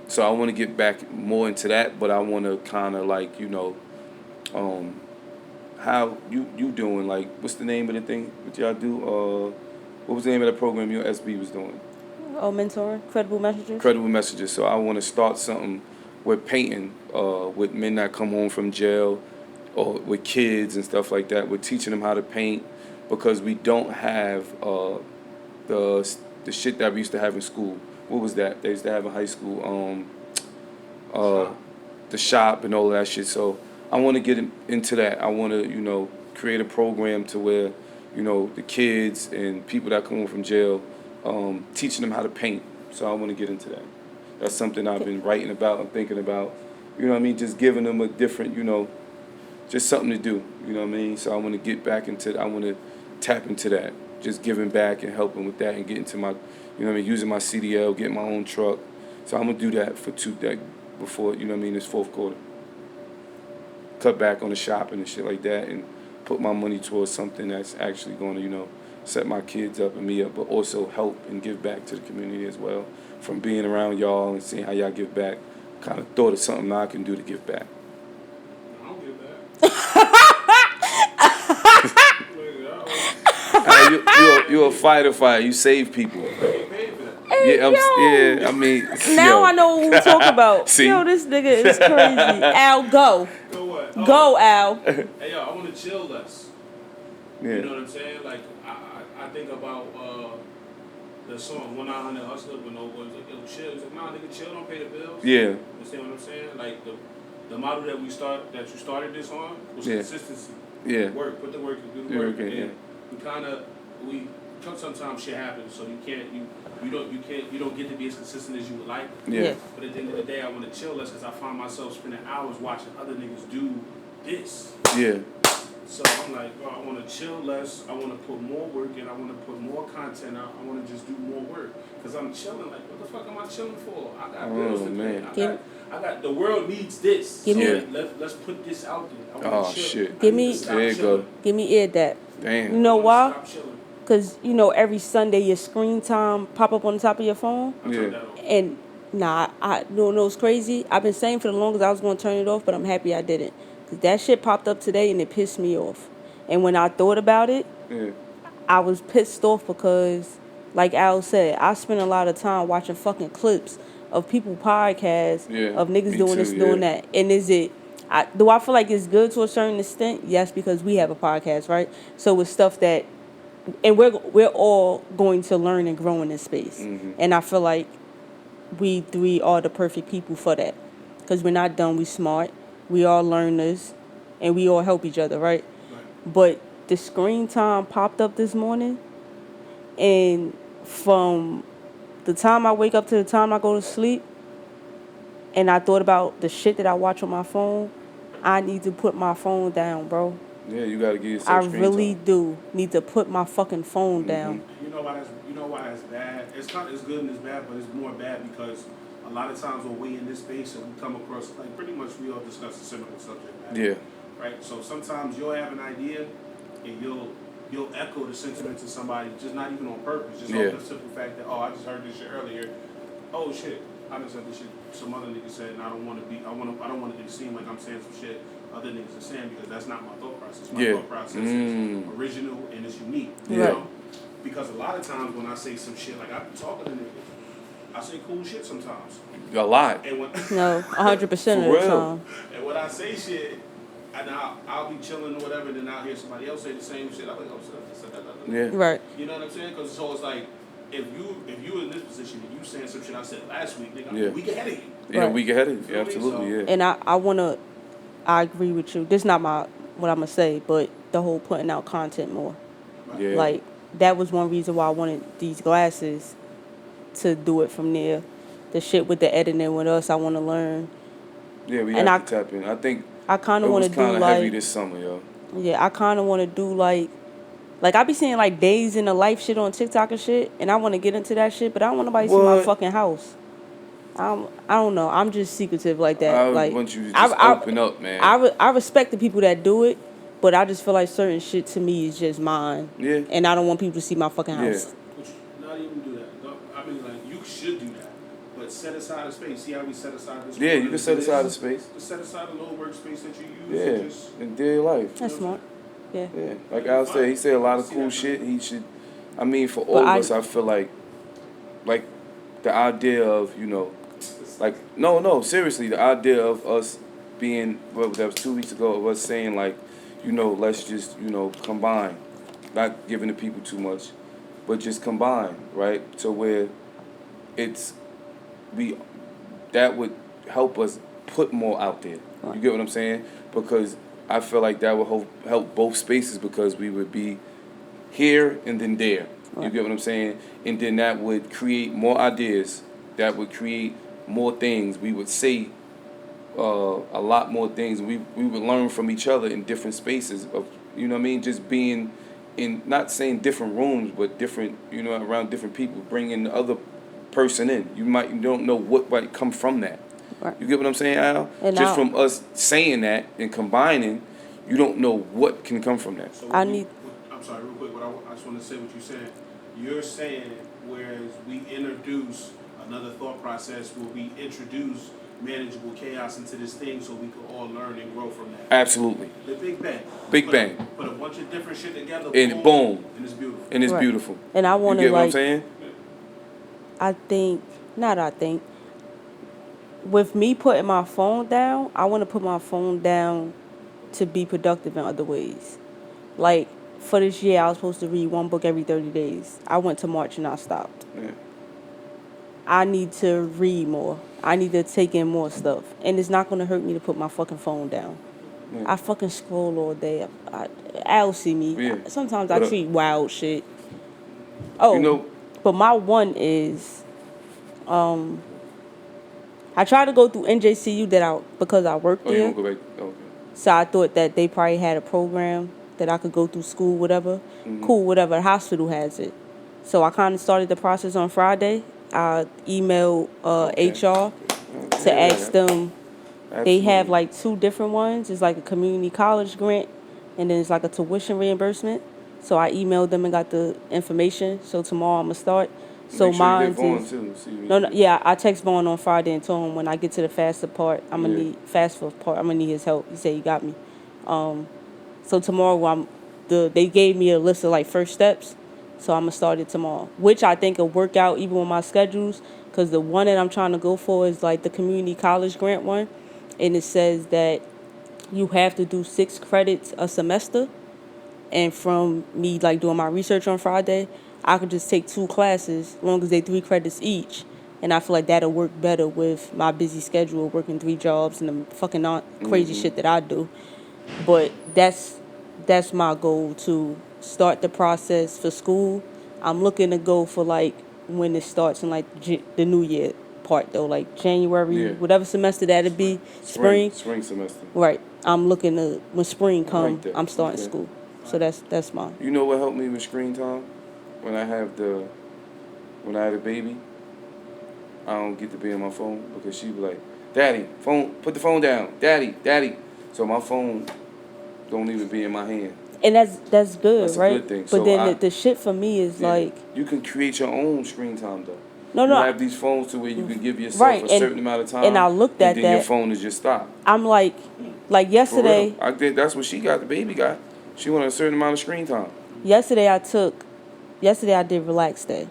So I want to get back more into that, but I want to kind of like, how you doing? Like, what's the name of the thing? What y'all do? What was the name of the program your SB was doing? Oh, mentoring, credible messages. Credible Messages. So I want to start something with painting, with men that come home from jail, or with kids and stuff like that. We're teaching them how to paint because we don't have the shit that we used to have in school. What was that? They used to have in high school, the shop and all that shit. So I want to get into that. I want to, create a program to where, the kids and people that come home from jail, teaching them how to paint. So I want to get into that. That's something I've been writing about and thinking about. Just giving them a different, just something to do. You know what I mean? So I want to get back into. I want to tap into that. Just giving back and helping with that and getting to my, using my CDL, getting my own truck. So I'm gonna do that for before, this fourth quarter. Cut back on the shopping and shit like that, and put my money towards something that's actually going to, set my kids up and me up, but also help and give back to the community as well. From being around y'all and seeing how y'all give back, kind of thought of something I can do to give back. I don't give that. You're a fighter. You save people. Hey, Yeah, I mean. Now I know what we talk about. See? Yo, this nigga is crazy. Al, go. Go what? Go, Al. Hey, yo, I want to chill less. Yeah. You know what I'm saying? Like, I think about the song 1-900 Hustler when no boys like, yo, chill. It's like, nah, nigga, chill, don't pay the bills. Yeah. You understand what I'm saying? Like, the model that you started this on was consistency. Yeah. Work, put the work and do the work. Okay, And we sometimes shit happens, so you don't get to be as consistent as you would like. Yeah. But at the end of the day, I want to chill less because I find myself spending hours watching other niggas do this. Yeah. So I'm like, bro, I want to chill less. I want to put more work in. I want to put more content out. I want to just do more work because I'm chilling. Like, what the fuck am I chilling for? I got bills to pay. I got the world needs this. Let's put this out there. I want to chill. Shit. Give me ear that. Damn. You know why? Stop chilling. Because, every Sunday your screen time pop up on the top of your phone. I turned that off. And, I don't know, it's crazy. I've been saying for the longest I was going to turn it off, but I'm happy I didn't. Because that shit popped up today and it pissed me off. And when I thought about it, I was pissed off because, like Al said, I spend a lot of time watching fucking clips of people podcasts of niggas doing this, doing that. And do I feel like it's good to a certain extent? Yes, because we have a podcast, right? So it's stuff that and we're all going to learn and grow in this space. And I feel like we three are the perfect people for that, because we're not dumb, we smart, we all learners, and we all help each other, right? But the screen time popped up this morning, and from the time I wake up to the time I go to sleep, and I thought about the shit that I watch on my phone, I need to put my phone down, bro. Yeah, you gotta give I yourself screen really time. do need to put my fucking phone down. You know why that's bad? It's kind of, it's good and it's bad, but it's more bad because a lot of times when we in this space and we come across, like, pretty much we all discuss a similar subject matter. Yeah. Right? So sometimes you'll have an idea and you'll echo the sentiments of somebody, just not even on purpose, just off the simple fact that, oh, I just heard this shit earlier. Oh shit, I just heard this shit some other nigga said, and I don't want it to seem like I'm saying some shit other niggas are saying, because that's not my thought process. My thought process is original and it's unique. You know? Because a lot of times when I say some shit, like, I be talking to niggas, I say cool shit sometimes. A lot. And when No, 100% of the real. time. and when I say shit, and I'll be chilling or whatever, and then I'll hear somebody else say the same shit. I'm like, oh, shit. Yeah. Right. You know what I'm saying? Because so it's like, if you in this position and you saying some shit I said last week, nigga, I'm a week ahead of you. Yeah, Right. we get ahead of you. Feel me? Absolutely, So- yeah. And I agree with you. This is not what I'm gonna say, but the whole putting out content more. Yeah. Like, that was one reason why I wanted these glasses, to do it from there. The shit with the editing with us, I want to learn. Yeah, we and have to tap in. I think I kind it of want was to do kind of heavy like, this summer, yo. yeah, I kind of want to do like I be seeing like days in the life shit on TikTok and shit, and I want to get into that shit, but I don't want nobody to see my What? fucking house. I don't know. I'm just secretive like that. I like, want you to just open up, man. I respect the people that do it, but I just feel like certain shit to me is just mine. Yeah. And I don't want people to see my fucking Yeah. house. Which, not even do that. No, I mean, like, you should do that. But set aside a space. See how we set aside this Yeah, you can set aside a space. space. Just set aside a little workspace that you use. Yeah, And just, in daily life. That's smart. Yeah. Yeah, like Al said, he said a lot of cool shit. He should, I mean, for all of us, I feel like the idea of, you know, like, no, seriously, the idea of us being, that was 2 weeks ago, of us saying, like, you know, let's just, you know, combine, not giving the people too much, but just combine, right? To where that would help us put more out there. You get what I'm saying? Because I feel like that would help both spaces, because we would be here and then there. You get what I'm saying? And then that would create more ideas. That would create more things. We would say a lot more things. We would learn from each other in different spaces of, you know what I mean? Just being in, not saying different rooms, but different, you know, around different people, bringing the other person in. You don't know what might come from that. Right. You get what I'm saying, Al? And just from us saying that and combining, you don't know what can come from that. so I'm sorry, real quick, but I just want to say what you're saying. You're saying, whereas we introduce another thought process where we introduce manageable chaos into this thing so we can all learn and grow from that. Absolutely. The Big Bang. Big Bang. Put a bunch of different shit together. And boom. And it's beautiful. And it's Right. beautiful. And I want You to, get what I'm like, saying? with me putting my phone down, I want to put my phone down to be productive in other ways. Like, for this year, I was supposed to read one book every 30 days. I went to March and I stopped. Yeah. I need to read more. I need to take in more stuff. And it's not going to hurt me to put my fucking phone down. Yeah. I fucking scroll all day. I'll see me. Yeah. Sometimes I But, tweet wild shit. Oh, You know, but my one is, I tried to go through NJCU because I worked you there. won't go back. Okay. So I thought that they probably had a program that I could go through school, whatever. Cool, whatever. The hospital has it. So I kind of started the process on Friday. I emailed HR to ask them. They have like 2 different ones. It's like a community college grant, and then it's like a tuition reimbursement. So I emailed them and got the information. So tomorrow I'm gonna start. So Make sure you mine get Vaughn is too. See no, yeah. I text Vaughn on Friday and told him when I get to the FAFSA part, I'm gonna need his help. He said he got me. So tomorrow they gave me a list of like first steps. So I'm gonna start it tomorrow, which I think will work out even with my schedules. Cause the one that I'm trying to go for is like the community college grant one, and it says that you have to do 6 credits a semester. And from me like doing my research on Friday, I could just take 2 classes, as long as they 3 credits each. And I feel like that'll work better with my busy schedule, working 3 jobs and the fucking crazy shit that I do. But that's my goal, to start the process for school. I'm looking to go for like when it starts in like the new year part though, like January, Yeah. whatever semester that'd be, spring. Spring semester. Right. I'm looking to when spring come, that. I'm starting Okay. school. So that's mine. You know what helped me with screen time? When I had a baby, I don't get to be on my phone because she be like, "Daddy, phone, put the phone down. Daddy, Daddy." So my phone don't even be in my hand. And that's good, That's a right? good thing. But So then the shit for me is Yeah. like, You can create your own screen time though. no, You no. have these phones to where you can give yourself Right, a and- certain amount of time. and I looked at and then your that. phone is just stopped. I'm like For yesterday. real. I think that's what she got. The baby got. She wanted a certain amount of screen time. Yesterday I did relax day.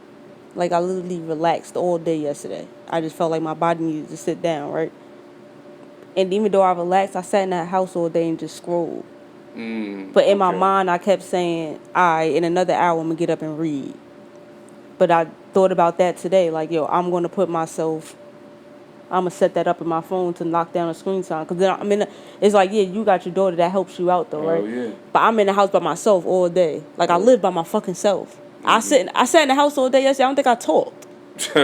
Like I literally relaxed all day yesterday. I just felt like my body needed to sit down, right? And even though I relaxed, I sat in that house all day and just scrolled. But in my Okay. mind, I kept saying, in another hour, I'm going to get up and read. But I thought about that today. Like, yo, I'm going to set that up in my phone to knock down the screen time. Because then it's like, yeah, you got your daughter that helps you out, though, right? Oh, yeah. But I'm in the house by myself all day. Like, I live by my fucking self. I sat in the house all day yesterday. I don't think I talked.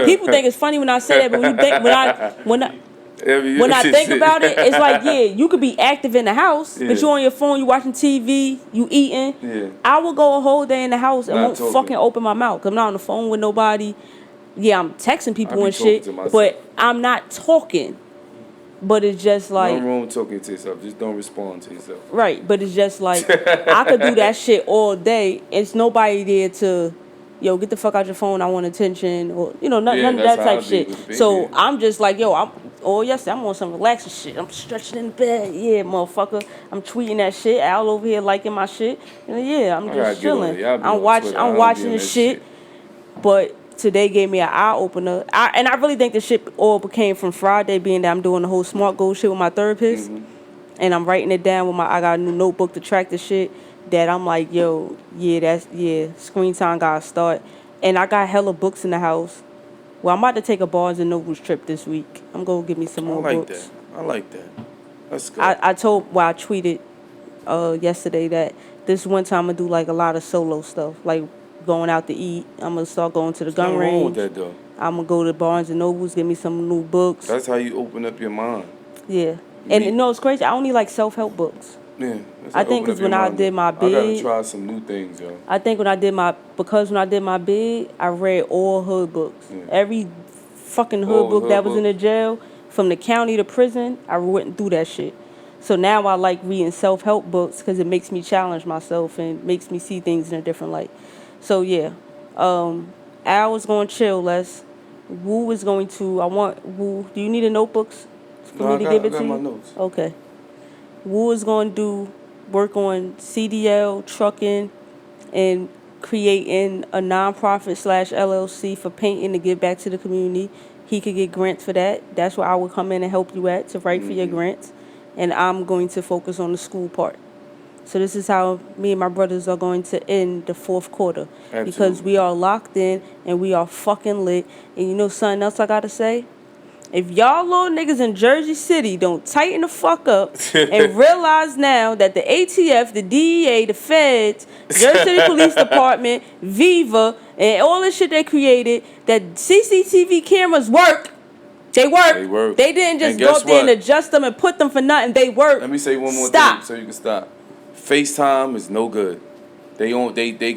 People think it's funny when I say that, but when I think about it, it's like, yeah, you could be active in the house, but you on your phone, you watching TV, you eating. Yeah. I will go a whole day in the house and Not won't talking. fucking open my mouth. 'Cause I'm not on the phone with nobody. Yeah, I'm texting people be and talking shit, to myself. but I'm not talking. But it's just like, Nothing wrong with talking to yourself. Just don't respond to yourself. right, but it's just like, I could do that shit all day. It's nobody there to, yo, get the fuck out your phone, I want attention, or, none Yeah, of that's that how type I be shit. with the baby, So yeah. I'm just like, yo, I'm on some relaxing shit. I'm stretching in bed, yeah, motherfucker. I'm tweeting that shit, Al over here liking my shit. And yeah, I'm I gotta just get on chilling. it. Y'all be I'm on watching Twitter. I don't be watching on this that shit. But today gave me an eye opener. And I really think the shit all came from Friday, being that I'm doing the whole smart goal shit with my therapist. And I'm writing it down with I got a new notebook to track the shit. That I'm like, yo, screen time gotta start. And I got hella books in the house. Well, I'm about to take a Barnes and Nobles trip this week. I'm gonna get me some I more like books. that. I like that. That's good. I tweeted yesterday that this one time I'm gonna do like a lot of solo stuff, like going out to eat. I'm gonna start going to the gun Nothing wrong with range. that though. I'm gonna go to Barnes and Nobles, get me some new books. That's how you open up your mind. Yeah, and Me- it's crazy. I only like self-help books. Yeah. That's I how think open 'cause up your when I mind, did though. my I gotta bid- try some new things, yo. I think when I did my bid, I read all hood books. Yeah. Every fucking All hood book hood that was in the books? jail, from the county to prison, I went through that shit. So now I like reading self-help books because it makes me challenge myself and makes me see things in a different light. So yeah, Al is going to chill less. Woo is going to, Woo, do you need a notebooks for No, me I to got- give I it got to my you? notes. Okay. Woo is going to work on CDL, trucking, and creating a nonprofit / LLC for painting to give back to the community. He could get grants for that. That's where I will come in and help you at to write for your grants. And I'm going to focus on the school part. So this is how me and my brothers are going to end the fourth quarter. Because Absolutely. we are locked in and we are fucking lit. And you know something else I gotta say? If y'all little niggas in Jersey City don't tighten the fuck up and realize now that the ATF, the DEA, the feds, Jersey City Police Department, Viva, and all this shit they created, that CCTV cameras work. They work. They work. They didn't just And go guess up there and what? adjust them and put them for nothing. They work. Let me say one more Stop. thing so you can stop. FaceTime is no good. They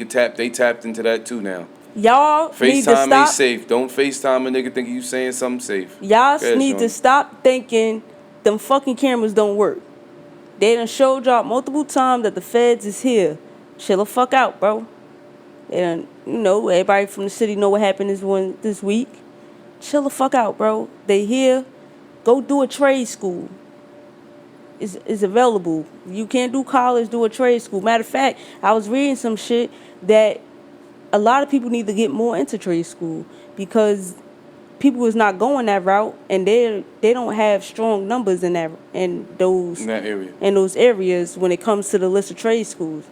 tapped into that too now. Y'all need to FaceTime ain't stop. safe. Don't FaceTime a nigga thinking you saying something safe. Y'all Go ahead, need Sean. to stop thinking them fucking cameras don't work. They done showed y'all multiple times that the feds is here. Chill the fuck out, bro. They done, everybody from the city know what happened this week. Chill the fuck out, bro. They here. Go do a trade school. Is available. You can't do college, do a trade school. Matter of fact, I was reading some shit that a lot of people need to get more into trade school because people is not going that route and they don't have strong numbers in those In that area. in those areas when it comes to the list of trade schools.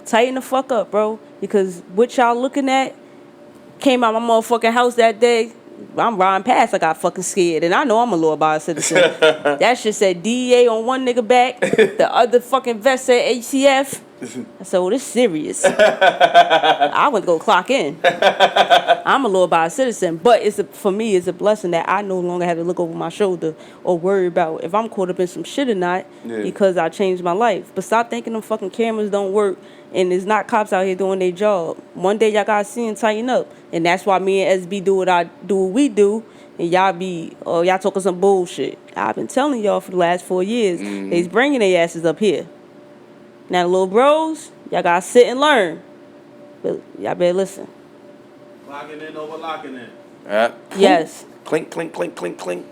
Tighten the fuck up, bro. Because what y'all looking at came out my motherfucking house that day. I'm riding past, I got fucking scared. And I know I'm a law-abiding citizen. That shit said DEA on one nigga back. The other fucking vest said HCF. I said, well, this serious. I went to go clock in. I'm a law-abiding citizen. But for me, it's a blessing that I no longer have to look over my shoulder or worry about if I'm caught up in some shit or not because I changed my life. But stop thinking them fucking cameras don't work and there's not cops out here doing their job. One day y'all gotta see and tighten up. And that's why me and SB do what we do. And y'all talking some bullshit. I've been telling y'all for the last 4 years. They's bringing their asses up here. Now, the little bros, y'all gotta sit and learn. But y'all better listen. Locking in over locking in. Yes. Clink, clink, clink, clink, clink.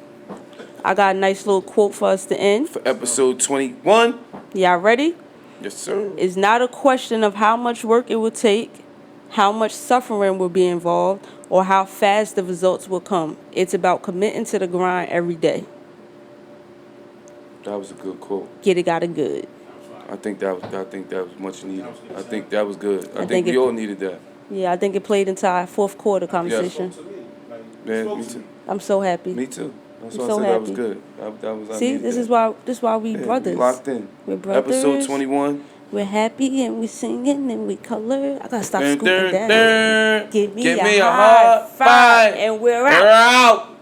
I got a nice little quote for us to end. For episode 21. Y'all ready? Yes, sir. It's not a question of how much work it will take, how much suffering will be involved, or how fast the results will come. It's about committing to the grind every day. That was a good quote. Get it, got it good. I think that was much needed. I think that was good. I think think we it- all needed that. Yeah, I think it played into our fourth quarter conversation. To me, like, Yeah, spoke me to too. me. I'm so happy. Me too. That's I'm why so I said that was happy. good. That was. I See, needed this that. is why we Yeah, brothers. We locked in. We're brothers. Episode 21. We're happy and we singing and we color. I gotta stop Dun, scooping dun, down. dun. Give me Give a me a high hard five five. and we're We're out. out.